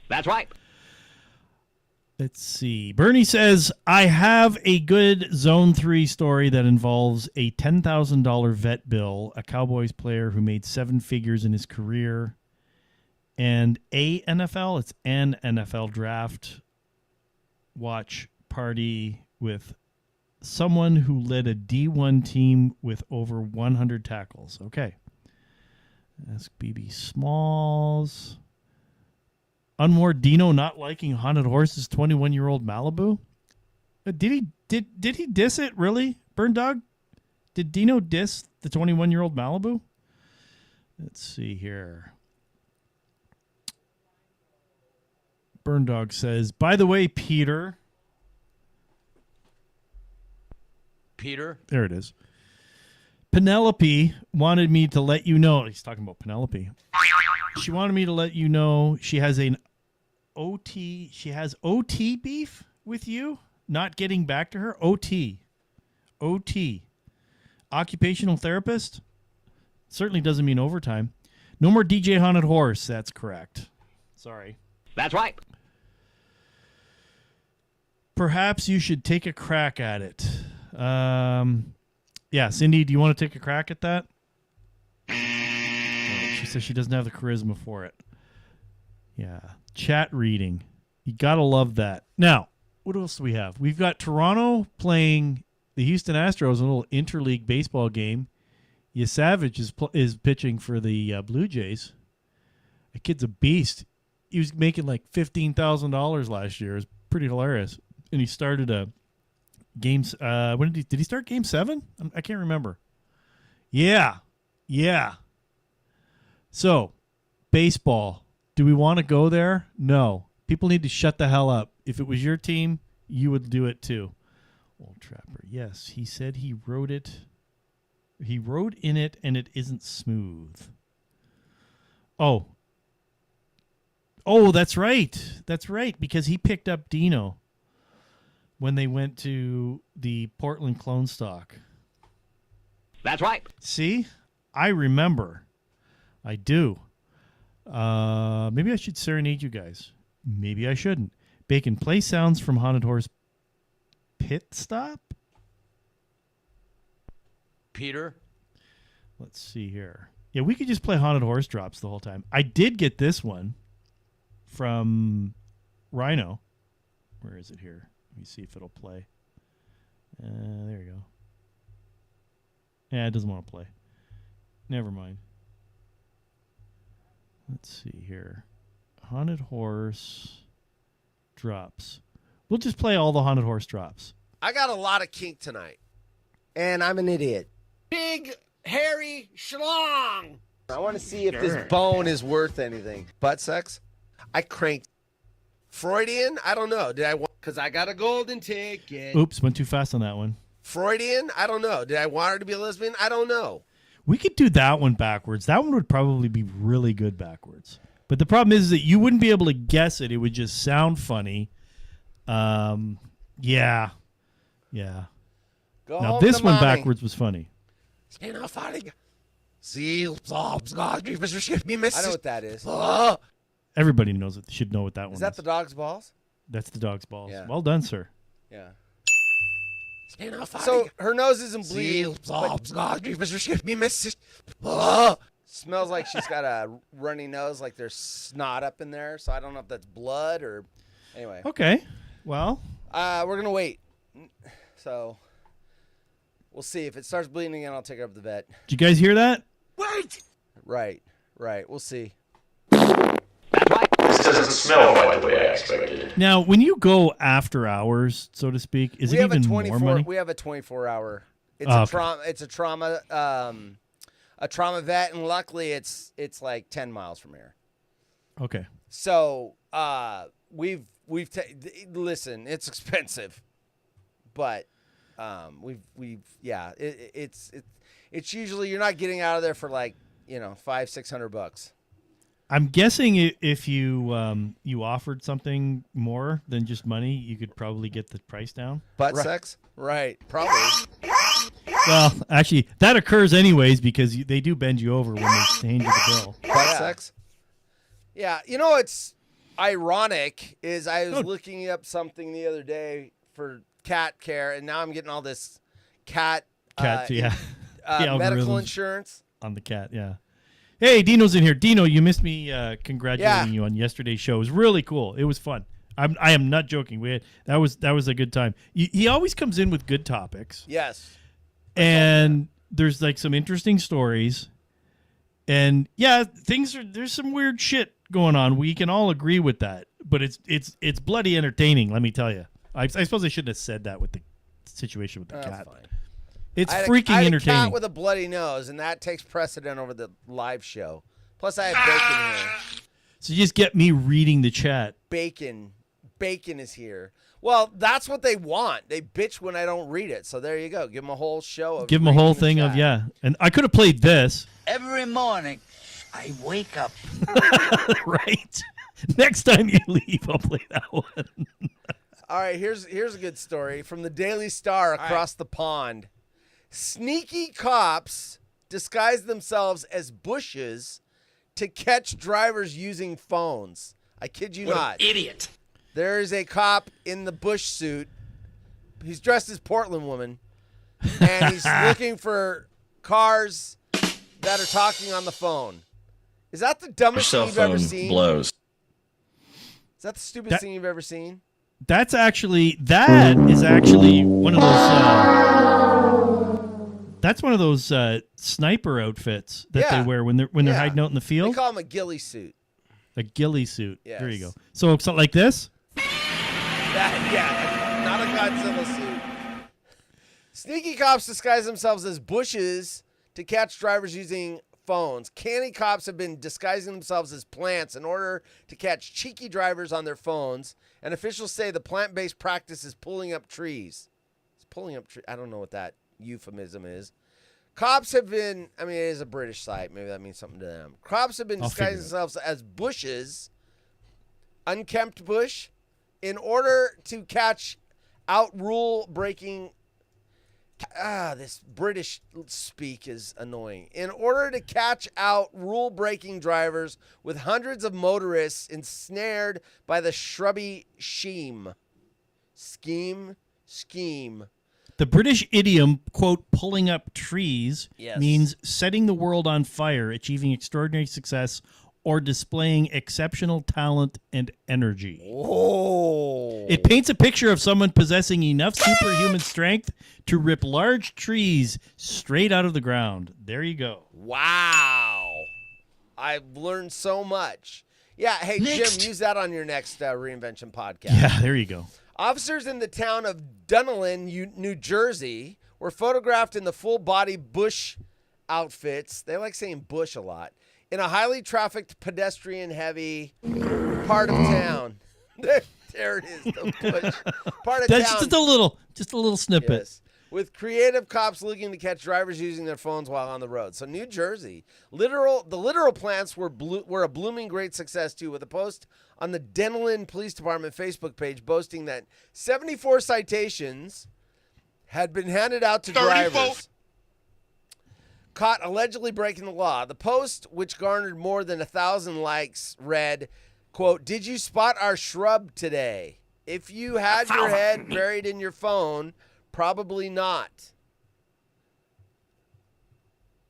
[SPEAKER 8] That's right.
[SPEAKER 5] Let's see. Bernie says, I have a good Zone 3 story that involves a $10,000 vet bill, a Cowboys player who made 7 figures in his career, and an NFL draft watch party with someone who led a D1 team with over 100 tackles. Okay. Ask BB Smalls. Unmore Dino not liking Haunted Horse's 21-year-old Malibu? Did he diss it, really? Burn Dog? Did Dino diss the 21-year-old Malibu? Let's see here. Burn Dog says, by the way, Peter. There it is. Penelope wanted me to let you know. He's talking about Penelope. She wanted me to let you know she has an OT. She has OT beef with you, not getting back to her. OT. Occupational therapist. Certainly doesn't mean overtime. No more DJ Haunted Horse. That's correct. Sorry.
[SPEAKER 8] That's right.
[SPEAKER 5] Perhaps you should take a crack at it. Yeah, Cindy, do you want to take a crack at that? She says she doesn't have the charisma for it. Yeah. Chat reading. You got to love that. Now, what else do we have? We've got Toronto playing the Houston Astros, a little interleague baseball game. Savage is pitching for the Blue Jays. The kid's a beast. He was making like $15,000 last year. It was pretty hilarious. And he started a games. When did he start Game 7? I can't remember. Yeah. So, baseball. Do we want to go there? No. People need to shut the hell up. If it was your team, you would do it too. Old Trapper. Yes, he said he wrote it. He wrote in it, and it isn't smooth. Oh, that's right. That's right, because he picked up Dino when they went to the Portland Clone Stock.
[SPEAKER 8] That's right.
[SPEAKER 5] See? I remember. I do. Maybe I should serenade you guys. Maybe I shouldn't. Bacon, play sounds from Haunted Horse Pit Stop?
[SPEAKER 8] Peter?
[SPEAKER 5] Let's see here. Yeah, we could just play Haunted Horse drops the whole time. I did get this one from Rhino. Where is it here? Let me see if it'll play. There you go. Yeah, it doesn't want to play. Never mind. Let's see here. Haunted Horse drops. We'll just play all the Haunted Horse drops.
[SPEAKER 1] I got a lot of kink tonight. And I'm an idiot. Big, hairy schlong. I want to see if this bone is worth anything. Butt sex? I cranked. Freudian? I don't know. Did I want... Because I got a golden ticket.
[SPEAKER 5] Oops, went too fast on that one.
[SPEAKER 1] Freudian? I don't know. Did I want her to be a lesbian? I don't know.
[SPEAKER 5] We could do that one backwards. That one would probably be really good backwards. But the problem is that you wouldn't be able to guess it. It would just sound funny. Yeah.
[SPEAKER 1] Go
[SPEAKER 5] now,
[SPEAKER 1] home
[SPEAKER 5] this
[SPEAKER 1] to
[SPEAKER 5] one
[SPEAKER 1] mommy.
[SPEAKER 5] backwards was funny.
[SPEAKER 1] I know what that is.
[SPEAKER 5] Everybody knows it. Should know what that one is.
[SPEAKER 1] Is that the dog's balls?
[SPEAKER 5] That's the dog's balls.
[SPEAKER 1] Yeah.
[SPEAKER 5] Well done, sir.
[SPEAKER 1] Yeah. So her nose isn't bleeding. Smells like she's got a runny nose, like there's snot up in there. So I don't know if that's blood or... Anyway.
[SPEAKER 5] Okay. Well.
[SPEAKER 1] We're going to wait. So we'll see. If it starts bleeding again, I'll take her up to the vet.
[SPEAKER 5] Did you guys hear that?
[SPEAKER 2] Wait!
[SPEAKER 1] Right. We'll see.
[SPEAKER 6] This doesn't smell quite the way I expected.
[SPEAKER 5] Now, when you go after hours, so to speak, is it even more money?
[SPEAKER 1] We have a 24-hour. It's a trauma vet, and luckily it's like 10 miles from here.
[SPEAKER 5] Okay.
[SPEAKER 1] So listen, it's expensive, but it's usually you're not getting out of there for like $500-600.
[SPEAKER 5] I'm guessing if you you offered something more than just money, you could probably get the price down.
[SPEAKER 1] Butt sex, right? Probably.
[SPEAKER 5] Well, actually, that occurs anyways because they do bend you over when they change the bill.
[SPEAKER 1] Butt sex. Yeah, it's ironic. Is I was looking up something the other day for cat care, and now I'm getting all this cat medical insurance
[SPEAKER 5] on the cat. Yeah. Hey, Dino's in here. Dino, you missed me congratulating you on yesterday's show. It was really cool. It was fun. I am not joking. That was a good time. He always comes in with good topics.
[SPEAKER 1] Yes.
[SPEAKER 5] And there's like some interesting stories. And yeah, there's some weird shit going on. We can all agree with that. But it's bloody entertaining, let me tell you. I suppose I shouldn't have said that with the situation with the cat.
[SPEAKER 1] Fine.
[SPEAKER 5] It's freaking entertaining.
[SPEAKER 1] I had a cat with a bloody nose, and that takes precedent over the live show. Plus, I have bacon here.
[SPEAKER 5] So you just get me reading the chat.
[SPEAKER 1] Bacon is here. Well, that's what they want. They bitch when I don't read it. So there you go. Give them a whole show.
[SPEAKER 5] Give them a whole thing of, yeah. And I could have played this.
[SPEAKER 7] Every morning, I wake up.
[SPEAKER 5] Right. Next time you leave, I'll play that one.
[SPEAKER 1] All right, here's a good story from the Daily Star across the pond. Sneaky cops disguise themselves as bushes to catch drivers using phones. I kid you not.
[SPEAKER 7] An idiot.
[SPEAKER 1] There is a cop in the bush suit. He's dressed as Portland woman, and he's looking for cars that are talking on the phone. Is that the dumbest thing you've ever seen?
[SPEAKER 9] Blows.
[SPEAKER 1] Is that the stupidest thing you've ever seen?
[SPEAKER 5] That is actually one of those. That's one of those sniper outfits that they wear when they're hiding out in the field.
[SPEAKER 1] They call them a ghillie suit.
[SPEAKER 5] A ghillie suit.
[SPEAKER 1] Yes.
[SPEAKER 5] There you go. So something like this.
[SPEAKER 1] Not a Godzilla suit. Sneaky cops disguise themselves as bushes to catch drivers using phones. Canny cops have been disguising themselves as plants in order to catch cheeky drivers on their phones. And officials say the plant-based practice is pulling up trees. It's pulling up trees. I don't know what that euphemism is. Cops have been, it is a British site. Maybe that means something to them. Cops have been disguising themselves as bushes, unkempt bush, in order to catch out rule-breaking. This British speak is annoying. In order to catch out rule-breaking drivers with hundreds of motorists ensnared by the shrubby scheme. Scheme.
[SPEAKER 5] The British idiom, quote, pulling up trees,
[SPEAKER 1] yes,
[SPEAKER 5] means setting the world on fire, achieving extraordinary success, or displaying exceptional talent and energy.
[SPEAKER 1] Whoa.
[SPEAKER 5] It paints a picture of someone possessing enough superhuman strength to rip large trees straight out of the ground. There you go.
[SPEAKER 1] Wow. I've learned so much. Yeah, hey,
[SPEAKER 7] Next.
[SPEAKER 1] Jim, use that on your next Reinvention podcast.
[SPEAKER 5] Yeah, there you go.
[SPEAKER 1] Officers in the town of Dunellen, New Jersey, were photographed in the full-body bush outfits. They like saying bush a lot. In a highly trafficked, pedestrian-heavy part of town. There it is, the bush. Part of
[SPEAKER 5] That's
[SPEAKER 1] town.
[SPEAKER 5] just a little snippet.
[SPEAKER 1] Yes. With creative cops looking to catch drivers using their phones while on the road. So New Jersey, the literal plants were a blooming great success too, with a post on the Denellen Police Department Facebook page boasting that 74 citations had been handed out to drivers caught allegedly breaking the law. The post, which garnered more than 1,000 likes, read, quote, "Did you spot our shrub today? If you had your head buried in your phone, Probably not.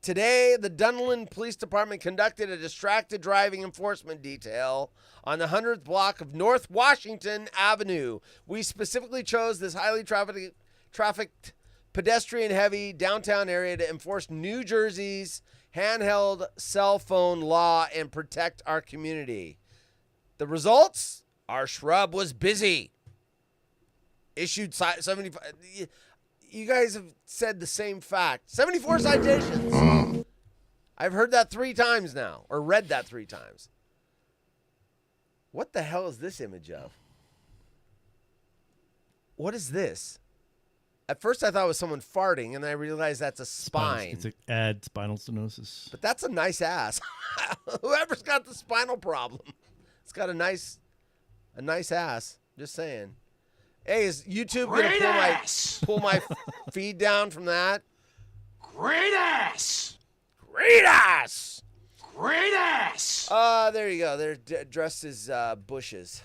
[SPEAKER 1] Today, the Dunedin Police Department conducted a distracted driving enforcement detail on the 100th block of North Washington Avenue. We specifically chose this highly trafficked, pedestrian-heavy downtown area to enforce New Jersey's handheld cell phone law and protect our community. The results? Our shrub was busy. Issued 75... You guys have said the same fact. 74 citations. I've heard that 3 times now, or read that 3 times. What the hell is this image of? What is this? At first I thought it was someone farting, and then I realized that's a spine.
[SPEAKER 5] It's an ad spinal stenosis.
[SPEAKER 1] But that's a nice ass. Whoever's got the spinal problem, it's got a nice ass. Just saying. Hey, is YouTube gonna pull my feed down from that?
[SPEAKER 2] Great ass!
[SPEAKER 1] Great ass!
[SPEAKER 2] Great ass!
[SPEAKER 1] There you go. They're dressed as bushes,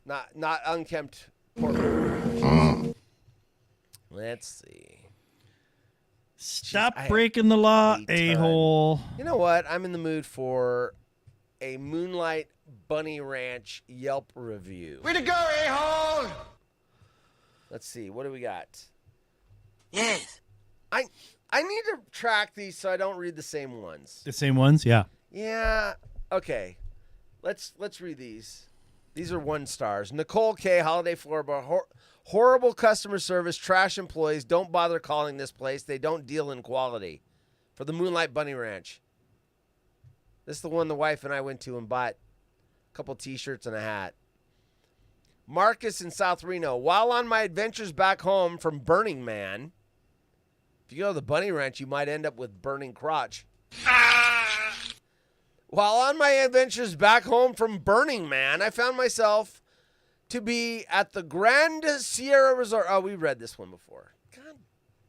[SPEAKER 1] not unkempt pork bushes. Let's see.
[SPEAKER 5] Stop breaking the law, a-hole.
[SPEAKER 1] You know what? I'm in the mood for a Moonlight Bunny Ranch Yelp review.
[SPEAKER 7] Way to go, a-hole!
[SPEAKER 1] Let's see. What do we got?
[SPEAKER 7] Yes.
[SPEAKER 1] I need to track these so I don't read the same ones.
[SPEAKER 5] The same ones? Yeah.
[SPEAKER 1] Yeah. Okay. Let's read these. These are 1 stars. Nicole K. Holiday Florida. Horrible customer service. Trash employees. Don't bother calling this place. They don't deal in quality. For the Moonlight Bunny Ranch. This is the one the wife and I went to and bought a couple T-shirts and a hat. Marcus in South Reno. While on my adventures back home from Burning Man, if you go to the Bunny Ranch, you might end up with burning crotch. While on my adventures back home from Burning Man, I found myself to be at the Grand Sierra Resort. Oh, we read this one before. God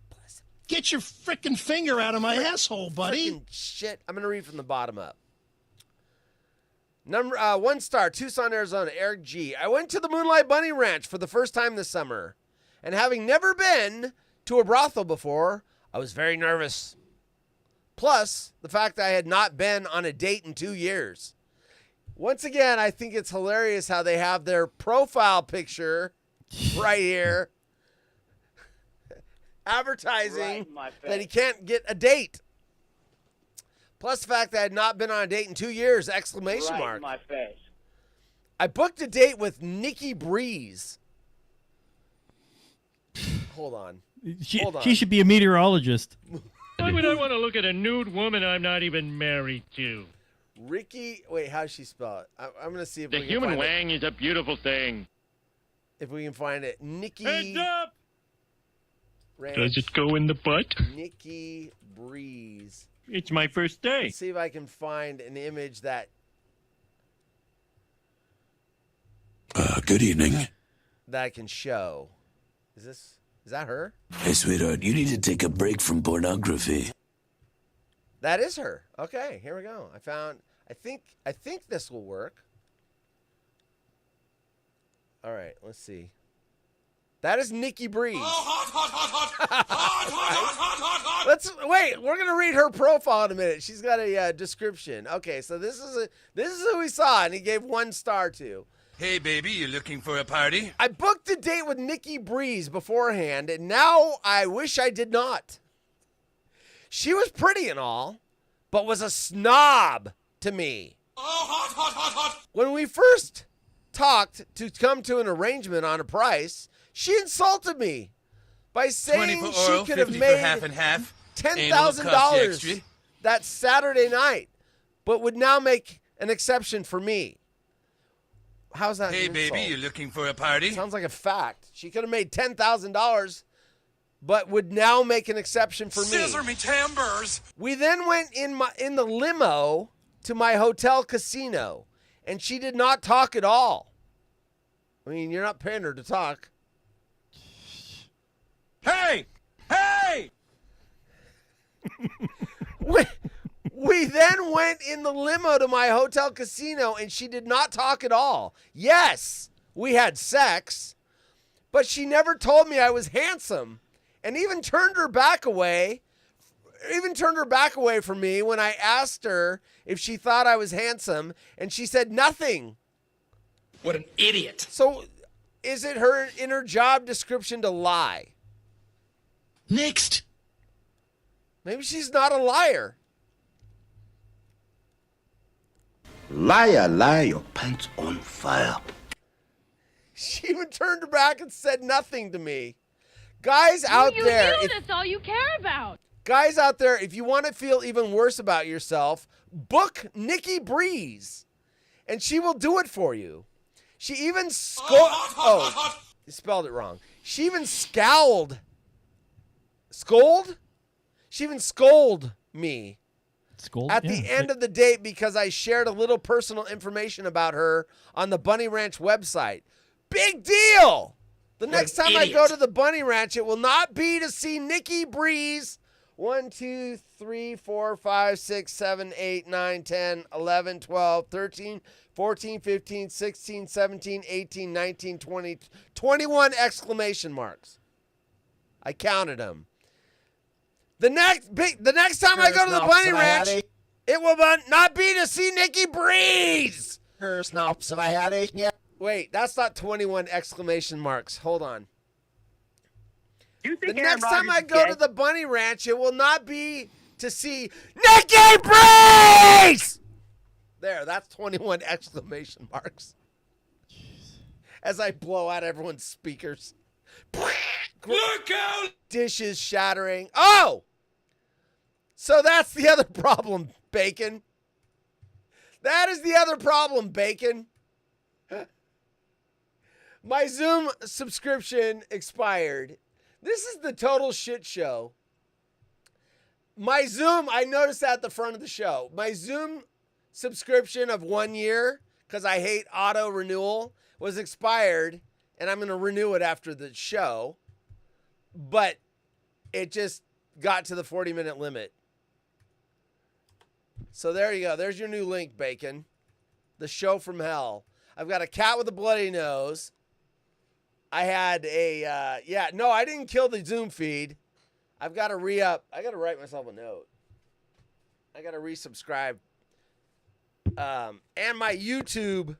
[SPEAKER 1] bless him.
[SPEAKER 9] Get your frickin' finger out of my asshole, buddy.
[SPEAKER 1] Frickin' shit. I'm going to read from the bottom up. 1 star, Tucson, Arizona, Eric G. I went to the Moonlight Bunny Ranch for the first time this summer, and having never been to a brothel before, I was very nervous. Plus, the fact that I had not been on a date in 2 years. Once again, I think it's hilarious how they have their profile picture right here advertising that he can't get a date. Plus the fact that I had not been on a date in 2 years, exclamation mark.
[SPEAKER 3] In my face.
[SPEAKER 1] I booked a date with Nikki Breeze. Hold on.
[SPEAKER 5] She should be a meteorologist.
[SPEAKER 10] Why would I want to look at a nude woman I'm not even married to?
[SPEAKER 1] Ricky, wait, how does she spell it? I'm going to see if
[SPEAKER 10] the
[SPEAKER 1] we can
[SPEAKER 10] human
[SPEAKER 1] find
[SPEAKER 10] wang is a beautiful thing.
[SPEAKER 1] If we can find it. Nikki.
[SPEAKER 10] Heads up!
[SPEAKER 1] Ranch,
[SPEAKER 10] Does it go in the butt?
[SPEAKER 1] Nikki Breeze.
[SPEAKER 10] It's my first day.
[SPEAKER 1] Let's see if I can find an image that...
[SPEAKER 2] Good evening.
[SPEAKER 1] that I can show. Is that her?
[SPEAKER 2] Hey, sweetheart, you need to take a break from pornography.
[SPEAKER 1] That is her. Okay, here we go. I think this will work. All right, let's see. That is Nikki Breeze. Let's wait. We're gonna read her profile in a minute. She's got a description. Okay, so this is who we saw, and he gave 1 star to.
[SPEAKER 2] Hey, baby, you looking for a party?
[SPEAKER 1] I booked a date with Nikki Breeze beforehand, and now I wish I did not. She was pretty and all, but was a snob to me. When we first talked to come to an arrangement on a price, she insulted me by saying she could have made
[SPEAKER 2] half and half.
[SPEAKER 1] $10,000 that Saturday night, but would now make an exception for me. How's that?
[SPEAKER 2] Hey,
[SPEAKER 1] an
[SPEAKER 2] baby,
[SPEAKER 1] insult?
[SPEAKER 2] you looking for a party?
[SPEAKER 1] Sounds like a fact. She could have made $10,000, but would now make an exception for me.
[SPEAKER 2] Scissor me timbers.
[SPEAKER 1] We then went in the limo to my hotel casino, and she did not talk at all. I mean, you're not paying her to talk.
[SPEAKER 2] Hey! Hey!
[SPEAKER 1] We then went in the limo to my hotel casino, and she did not talk at all. Yes, we had sex, but she never told me I was handsome and even turned her back away from me when I asked her if she thought I was handsome, and she said nothing.
[SPEAKER 7] What an idiot.
[SPEAKER 1] So is it her in her job description to lie?
[SPEAKER 9] Next.
[SPEAKER 1] Maybe she's not a liar.
[SPEAKER 2] Liar, liar, your pants on fire.
[SPEAKER 1] She even turned her back and said nothing to me. Guys out there,
[SPEAKER 11] that's all you care about.
[SPEAKER 1] Guys out there, if you want to feel even worse about yourself, book Nikki Breeze, and she will do it for you. She even you spelled it wrong. She even scowled. Scold? She even scolded me. At the end of the date because I shared a little personal information about her on the Bunny Ranch website. Big deal! The next time I go to the Bunny Ranch, it will not be to see Nikki Breeze. 1, 2, 3, 4, 5, 6, 7, 8, 9, 10, 11, 12, 13, 14, 15, 16, 17, 18, 19, 20, 21 exclamation marks. I counted them. The next time I go to the Bunny Ranch, it will not be to see Nikki Breeze. Wait, that's not 21 exclamation marks. Hold on. The next time I go to the Bunny Ranch, it will not be to see Nikki Breeze. There, that's 21 exclamation marks. As I blow out everyone's speakers.
[SPEAKER 2] Look out!
[SPEAKER 1] Dishes shattering. Oh! So that's the other problem, Bacon. That is the other problem, Bacon. My Zoom subscription expired. This is the total shit show. My Zoom, I noticed that at the front of the show. My Zoom subscription of 1 year, because I hate auto renewal, was expired, and I'm going to renew it after the show. But it just got to the 40-minute limit. So there you go. There's your new link, Bacon. The show from hell. I've got a cat with a bloody nose. I had I didn't kill the Zoom feed. I've got to re-up. I got to write myself a note. I got to resubscribe. And my YouTube,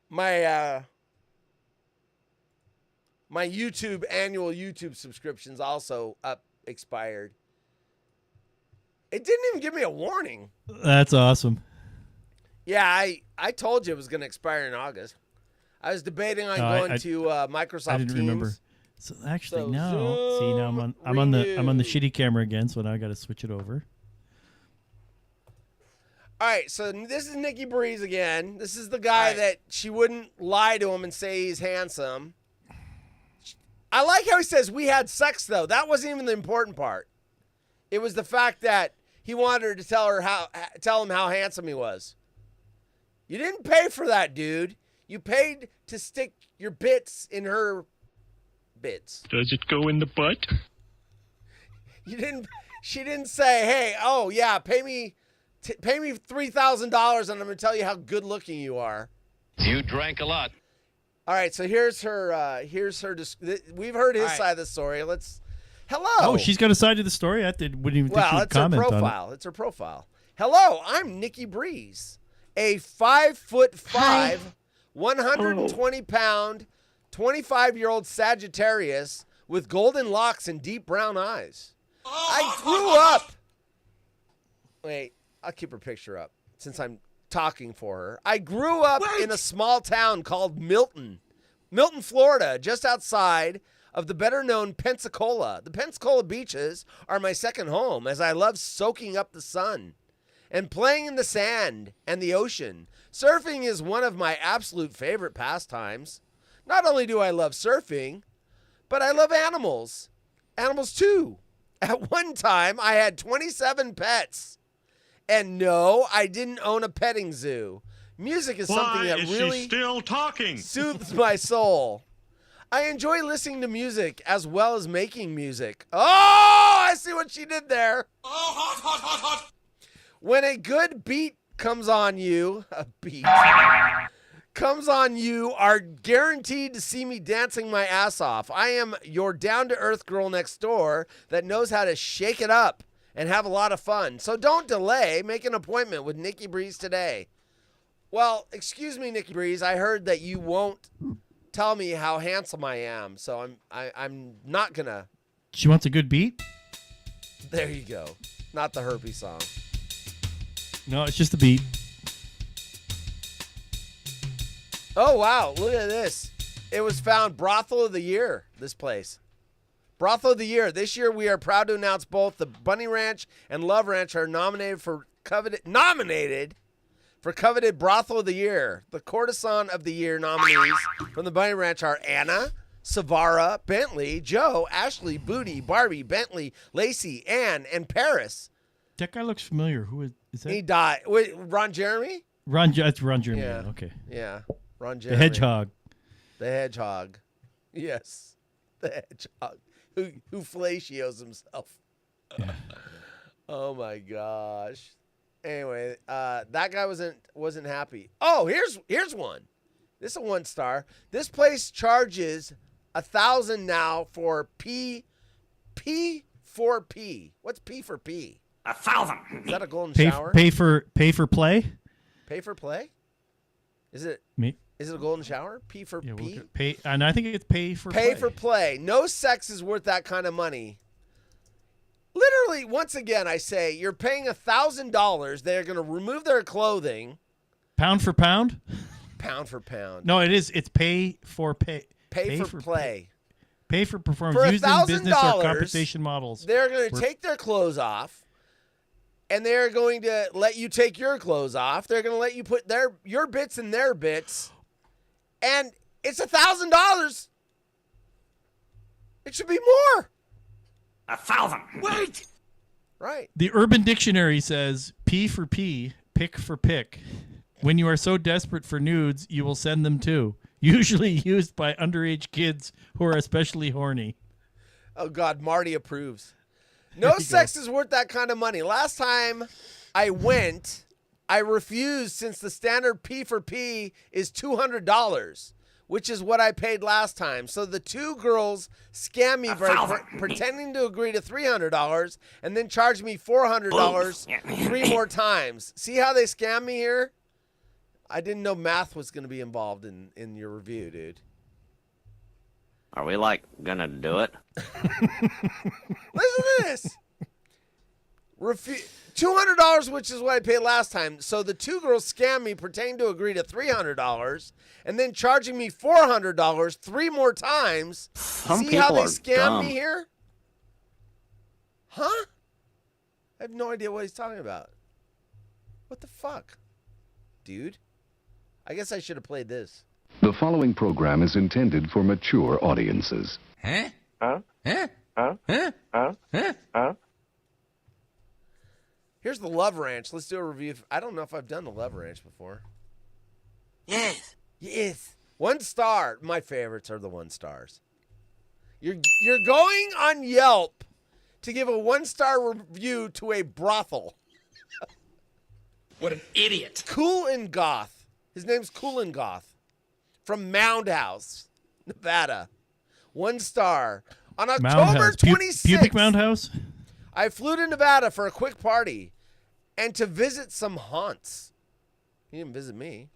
[SPEAKER 1] my YouTube annual YouTube subscription's also expired. It didn't even give me a warning.
[SPEAKER 5] That's awesome.
[SPEAKER 1] Yeah, I told you it was going to expire in August. I was debating on going to Microsoft
[SPEAKER 5] I didn't
[SPEAKER 1] Teams.
[SPEAKER 5] remember. So actually, no. See, now I'm on the shitty camera again, so now I got to switch it over.
[SPEAKER 1] All right, so this is Nikki Breeze again. This is the guy that she wouldn't lie to him and say he's handsome. I like how he says we had sex, though. That wasn't even the important part. It was the fact that he wanted her to tell him how handsome he was. You didn't pay for that, dude. You paid to stick your bits in her bits.
[SPEAKER 10] Does it go in the butt?
[SPEAKER 1] She didn't say, "Hey, oh yeah, pay me $3,000 and I'm going to tell you how good looking you are."
[SPEAKER 8] You drank a lot.
[SPEAKER 1] All right, so here's her. We've heard his side of the story. Hello.
[SPEAKER 5] Oh, she's got a side of the story. I wouldn't even think she'd comment on it.
[SPEAKER 1] Well, it's her profile. Hello, I'm Nikki Breeze, a 5'5", 120-pound, 25-year-old Sagittarius with golden locks and deep brown eyes. I grew up. Wait, I'll keep her picture up since I'm talking for her. I grew up in a small town called Milton, Florida, just outside of the better-known Pensacola. The Pensacola beaches are my second home, as I love soaking up the sun and playing in the sand and the ocean. Surfing is one of my absolute favorite pastimes. Not only do I love surfing, but I love animals. Animals, too. At one time, I had 27 pets. And no, I didn't own a petting zoo. Music is something that really
[SPEAKER 10] still talking?
[SPEAKER 1] soothes my soul. I enjoy listening to music as well as making music. Oh, I see what she did there. Oh, hot. When a good beat comes on you, comes on you are guaranteed to see me dancing my ass off. I am your down-to-earth girl next door that knows how to shake it up and have a lot of fun. So don't delay. Make an appointment with Nikki Breeze today. Well, excuse me, Nikki Breeze. I heard that you won't tell me how handsome I am, so I'm not gonna.
[SPEAKER 5] She wants a good beat?
[SPEAKER 1] There you go. Not the herpes song.
[SPEAKER 5] No, it's just the beat.
[SPEAKER 1] Oh, wow. Look at this. It was found Brothel of the Year, this place. Brothel of the Year. This year, we are proud to announce both the Bunny Ranch and Love Ranch are nominated for coveted Brothel of the Year. The Courtesan of the Year nominees from the Bunny Ranch are Anna, Savara, Bentley, Joe, Ashley, Booty, Barbie, Bentley, Lacey, Ann, and Paris.
[SPEAKER 5] That guy looks familiar. Who is that?
[SPEAKER 1] He died. Wait, Ron Jeremy?
[SPEAKER 5] That's Ron Jeremy.
[SPEAKER 1] Yeah.
[SPEAKER 5] Okay.
[SPEAKER 1] Yeah. Ron Jeremy.
[SPEAKER 5] The Hedgehog.
[SPEAKER 1] The Hedgehog. Yes. The Hedgehog. Who fellatios himself.
[SPEAKER 5] Yeah.
[SPEAKER 1] Oh my gosh. Anyway, that guy wasn't happy. Oh, here's one. This is a 1-star. This place charges $1,000 now for P for P. What's P for P?
[SPEAKER 8] 1,000.
[SPEAKER 1] Is that a golden
[SPEAKER 5] Pay
[SPEAKER 1] shower?
[SPEAKER 5] for play?
[SPEAKER 1] Pay for play? Is it?
[SPEAKER 5] Me?
[SPEAKER 1] Is it a golden shower? P for
[SPEAKER 5] Yeah,
[SPEAKER 1] P?
[SPEAKER 5] pay, and I think it's pay for play.
[SPEAKER 1] Pay for play. No sex is worth that kind of money. Literally, once again, I say, you're paying $1,000. They're going to remove their clothing.
[SPEAKER 5] Pound for pound?
[SPEAKER 1] Pound for pound.
[SPEAKER 5] No, it is. It's pay for play.
[SPEAKER 1] Pay for play.
[SPEAKER 5] Pay for performance.
[SPEAKER 1] For
[SPEAKER 5] Used in business or compensation models.
[SPEAKER 1] They're going to take their clothes off, and they're going to let you take your clothes off. They're going to let you put your bits in their bits, and it's $1,000. It should be more.
[SPEAKER 8] 1,000. Wait.
[SPEAKER 1] Right.
[SPEAKER 5] The Urban Dictionary says P for P, pick for pick. When you are so desperate for nudes, you will send them too. Usually used by underage kids who are especially horny.
[SPEAKER 1] Oh, God, Marty approves. No sex is worth that kind of money. Last time I went, I refused since the standard P for P is $200, which is what I paid last time. So the two girls scammed me by pretending to agree to $300 and then charged me $400 3 more times. See how they scammed me here? I didn't know math was going to be involved in your review, dude.
[SPEAKER 8] Are we, gonna do it?
[SPEAKER 1] Listen to this. $200, which is what I paid last time. So the two girls scammed me, pretending to agree to $300, and then charging me $400 3 more times. See how they scammed me here? Huh? I have no idea what he's talking about. What the fuck? Dude? I guess I should have played this.
[SPEAKER 11] The following program is intended for mature audiences.
[SPEAKER 7] Huh?
[SPEAKER 3] Huh?
[SPEAKER 7] Huh?
[SPEAKER 3] Huh?
[SPEAKER 7] Huh?
[SPEAKER 3] Huh?
[SPEAKER 7] Huh?
[SPEAKER 3] Huh?
[SPEAKER 1] Here's the Love Ranch. Let's do a review. I don't know if I've done the Love Ranch before.
[SPEAKER 7] Yes.
[SPEAKER 1] Yes. 1 star. My favorites are the 1 stars. You're going on Yelp to give a 1-star review to a brothel.
[SPEAKER 7] What an idiot.
[SPEAKER 1] Cool and Goth. His name's Cool and Goth. From Mound House, Nevada. 1 star. On October 26th.
[SPEAKER 5] Pubic Mound House?
[SPEAKER 1] I flew to Nevada for a quick party and to visit some haunts. He didn't visit me.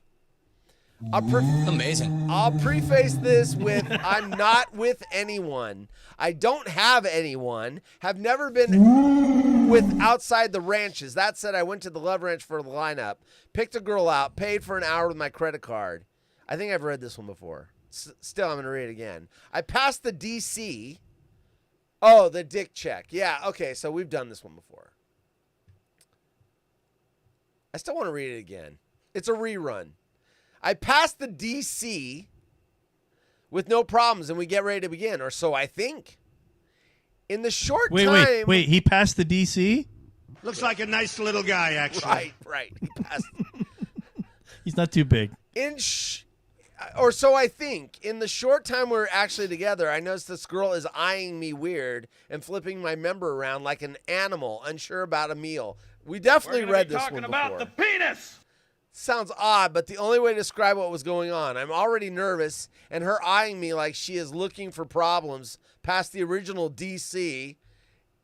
[SPEAKER 7] Amazing.
[SPEAKER 1] I'll preface this with I'm not with anyone. I don't have anyone. Have never been with outside the ranches. That said, I went to the Love Ranch for the lineup, picked a girl out, paid for an hour with my credit card. I think I've read this one before. Still, I'm going to read it again. I passed the DC. Oh, the dick check. Yeah, okay, so we've done this one before. I still want to read it again. It's a rerun. I passed the DC with no problems, and we get ready to begin, or so I think. In the short time...
[SPEAKER 5] Wait, he passed the DC?
[SPEAKER 2] Looks like a nice little guy, actually.
[SPEAKER 1] Right. He passed.
[SPEAKER 5] He's not too big.
[SPEAKER 1] Or so I think. In the short time we're actually together, I noticed this girl is eyeing me weird and flipping my member around like an animal, unsure about a meal. We definitely read this one before.
[SPEAKER 10] We're talking about the penis!
[SPEAKER 1] Sounds odd, but the only way to describe what was going on. I'm already nervous, and her eyeing me like she is looking for problems past the original DC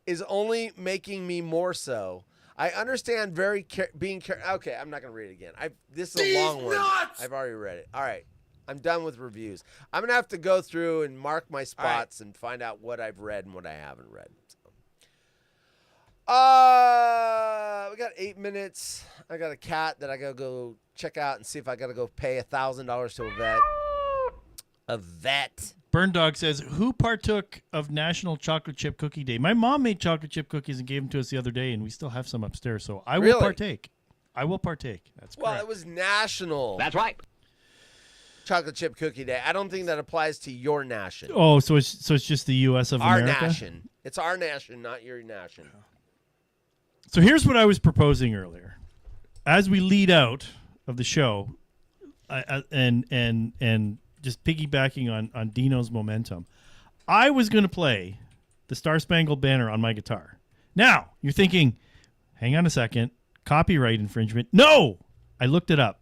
[SPEAKER 1] is only making me more so. I understand okay, I'm not going to read it again. This is a long one. I've already read it. All right. I'm done with reviews. I'm going to have to go through and mark my spots and find out what I've read and what I haven't read. We got 8 minutes. I got a cat that I got to go check out and see if I got to go pay $1,000 to a vet. A vet.
[SPEAKER 5] Burn Dog says, who partook of National Chocolate Chip Cookie Day? My mom made chocolate chip cookies and gave them to us the other day, and we still have some upstairs, so I will partake. I will partake. That's correct.
[SPEAKER 1] Well, it was National.
[SPEAKER 8] That's right.
[SPEAKER 1] Chocolate Chip Cookie Day. I don't think that applies to your nation.
[SPEAKER 5] Oh, so it's just the U.S. of America?
[SPEAKER 1] Our nation. It's our nation, not your nation.
[SPEAKER 5] So here's what I was proposing earlier. As we lead out of the show, and just piggybacking on Dino's momentum, I was going to play the Star Spangled Banner on my guitar. Now, you're thinking, hang on a second, copyright infringement. No! I looked it up.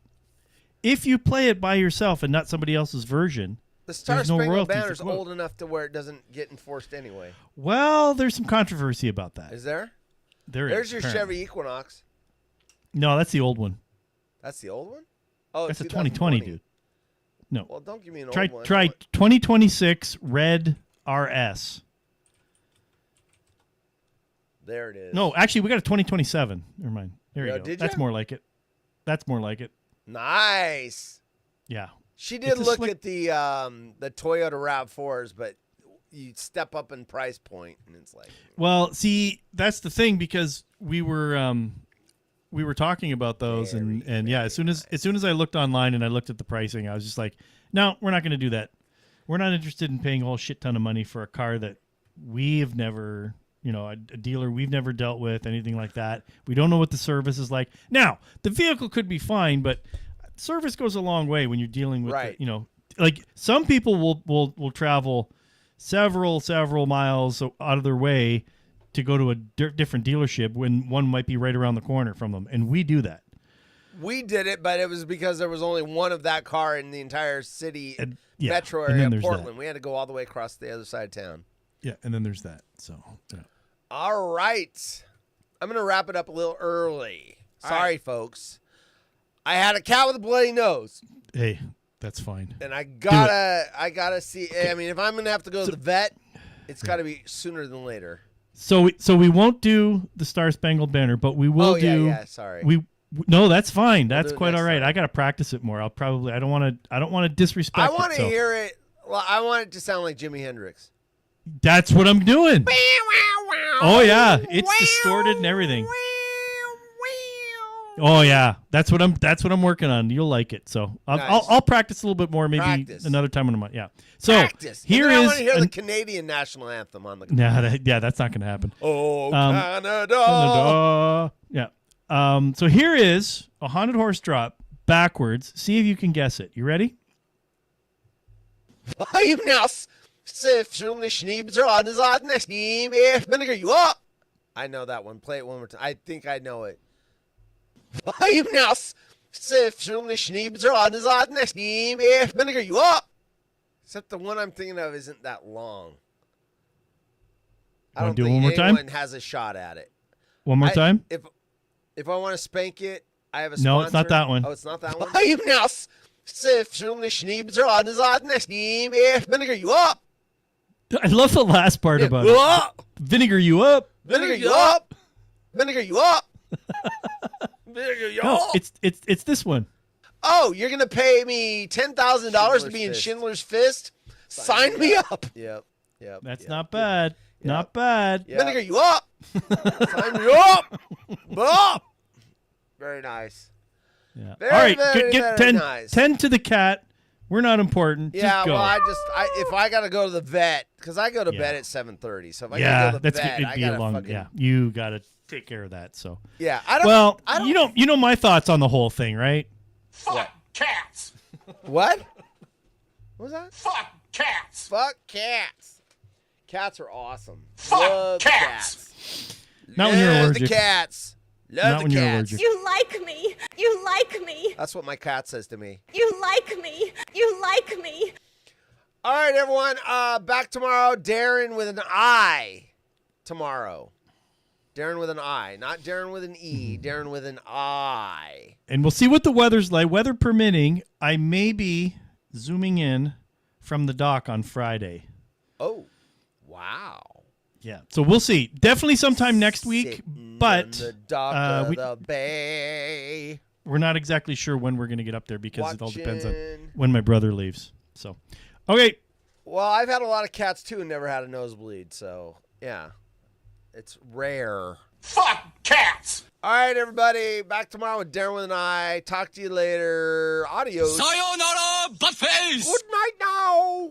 [SPEAKER 5] If you play it by yourself and not somebody else's version,
[SPEAKER 1] the Star
[SPEAKER 5] there's no
[SPEAKER 1] Spangled
[SPEAKER 5] royalties.
[SPEAKER 1] Banner's old enough to where it doesn't get enforced anyway.
[SPEAKER 5] Well, there's some controversy about that.
[SPEAKER 1] Is there?
[SPEAKER 5] There's
[SPEAKER 1] your Chevy Equinox.
[SPEAKER 5] No, that's the old one.
[SPEAKER 1] That's the old one? Oh,
[SPEAKER 5] that's a 2020, dude. No.
[SPEAKER 1] Well, don't give me an
[SPEAKER 5] old
[SPEAKER 1] one.
[SPEAKER 5] Try 2026 Red RS.
[SPEAKER 1] There it is.
[SPEAKER 5] No, actually, we got a 2027. Never mind. There you go.
[SPEAKER 1] Did
[SPEAKER 5] That's more like it. That's more like it.
[SPEAKER 1] Nice.
[SPEAKER 5] Yeah.
[SPEAKER 1] She did look at the Toyota RAV4s, but you step up in price point, and it's like.
[SPEAKER 5] Well, see, that's the thing, because we were talking about those, and yeah, as soon as I looked online and I looked at the pricing, I was just like, no, we're not going to do that. We're not interested in paying a whole shit ton of money for a car that we have never, a dealer we've never dealt with, anything like that. We don't know what the service is like. Now, the vehicle could be fine, but service goes a long way when you're dealing with, like some people will travel several miles out of their way to go to a different dealership when one might be right around the corner from them, and we do that.
[SPEAKER 1] We did it, but it was because there was only one of that car in the entire city, metro area of Portland. We had to go all the way across the other side of town.
[SPEAKER 5] Yeah, and then there's that. So, yeah.
[SPEAKER 1] All right. I'm going to wrap it up a little early. Sorry, folks. I had a cat with a bloody nose.
[SPEAKER 5] Hey, that's fine.
[SPEAKER 1] And I gotta see. Okay. I mean, if I'm going to have to go to the vet, it's got to be sooner than later.
[SPEAKER 5] So we won't do the Star Spangled Banner, but we will do.
[SPEAKER 1] Yeah, sorry.
[SPEAKER 5] No, that's fine. That's quite all right. I got to practice it more. I don't want to disrespect.
[SPEAKER 1] I want to hear it. Well, I want it to sound like Jimi Hendrix.
[SPEAKER 5] That's what I'm doing. Oh yeah, it's distorted and everything. Oh yeah, that's what I'm working on. You'll like it. So I'll practice a little bit more, maybe another time in a month. Yeah. So here
[SPEAKER 1] I want to hear the Canadian national anthem on the.
[SPEAKER 5] That's not going to happen.
[SPEAKER 1] Oh, Canada.
[SPEAKER 5] Yeah. So here is a haunted horse drop backwards. See if you can guess it. You ready?
[SPEAKER 1] You know that one. Play it one more time. I think I know it. Except the one I'm thinking of isn't that long. I don't think anyone has a shot at it.
[SPEAKER 5] One more time?
[SPEAKER 1] If I want to spank it, I have a sponsor.
[SPEAKER 5] No, it's not that one.
[SPEAKER 1] Oh, it's not that one?
[SPEAKER 5] I love the last part about it. Vinegar you up.
[SPEAKER 1] Vinegar you up. Vinegar you up. Vinegar you up.
[SPEAKER 5] No, it's this one.
[SPEAKER 1] Oh, you're going to pay me $10,000 to be in Schindler's Fist? Sign me up. Yep.
[SPEAKER 5] That's not bad. Yep. Not bad.
[SPEAKER 1] Yep. Vinegar you up. Sign me up. Up. Very nice.
[SPEAKER 5] Yeah.
[SPEAKER 1] Very,
[SPEAKER 5] all right,
[SPEAKER 1] very,
[SPEAKER 5] get
[SPEAKER 1] very
[SPEAKER 5] 10,
[SPEAKER 1] nice.
[SPEAKER 5] 10 to the cat. We're not important.
[SPEAKER 1] Yeah,
[SPEAKER 5] just go.
[SPEAKER 1] well, if I got to go to the vet, because I go to bed at 7:30, so if I got to go to the vet, I got to fucking...
[SPEAKER 5] Yeah, you got to take care of that. So
[SPEAKER 1] yeah,
[SPEAKER 5] I don't. You know my thoughts on the whole thing, right?
[SPEAKER 7] Fuck cats.
[SPEAKER 1] What? What was that?
[SPEAKER 7] Fuck cats.
[SPEAKER 1] Fuck cats. Cats are awesome.
[SPEAKER 7] Fuck
[SPEAKER 1] Love
[SPEAKER 7] cats.
[SPEAKER 5] Not when you're allergic.
[SPEAKER 1] The cats.
[SPEAKER 5] Not when you're allergic.
[SPEAKER 12] You like me. You like me.
[SPEAKER 1] That's what my cat says to me.
[SPEAKER 12] You like me. You like me.
[SPEAKER 1] All right, everyone. Back tomorrow. Darren with an I. Tomorrow. Darren with an I. Not Darren with an E. Darren with an I.
[SPEAKER 5] And we'll see what the weather's like. Weather permitting, I may be zooming in from the dock on Friday.
[SPEAKER 1] Oh, wow.
[SPEAKER 5] Yeah, so we'll see. Definitely sometime next week, but
[SPEAKER 1] the dock of the bay.
[SPEAKER 5] We're not exactly sure when we're going to get up there because it all depends on when my brother leaves. So, okay.
[SPEAKER 1] Well, I've had a lot of cats too and never had a nosebleed, so yeah, it's rare.
[SPEAKER 7] Fuck cats!
[SPEAKER 1] All right, everybody, back tomorrow with Darren with an I. Talk to you later. Adios.
[SPEAKER 9] Sayonara, buttface!
[SPEAKER 1] Good night now.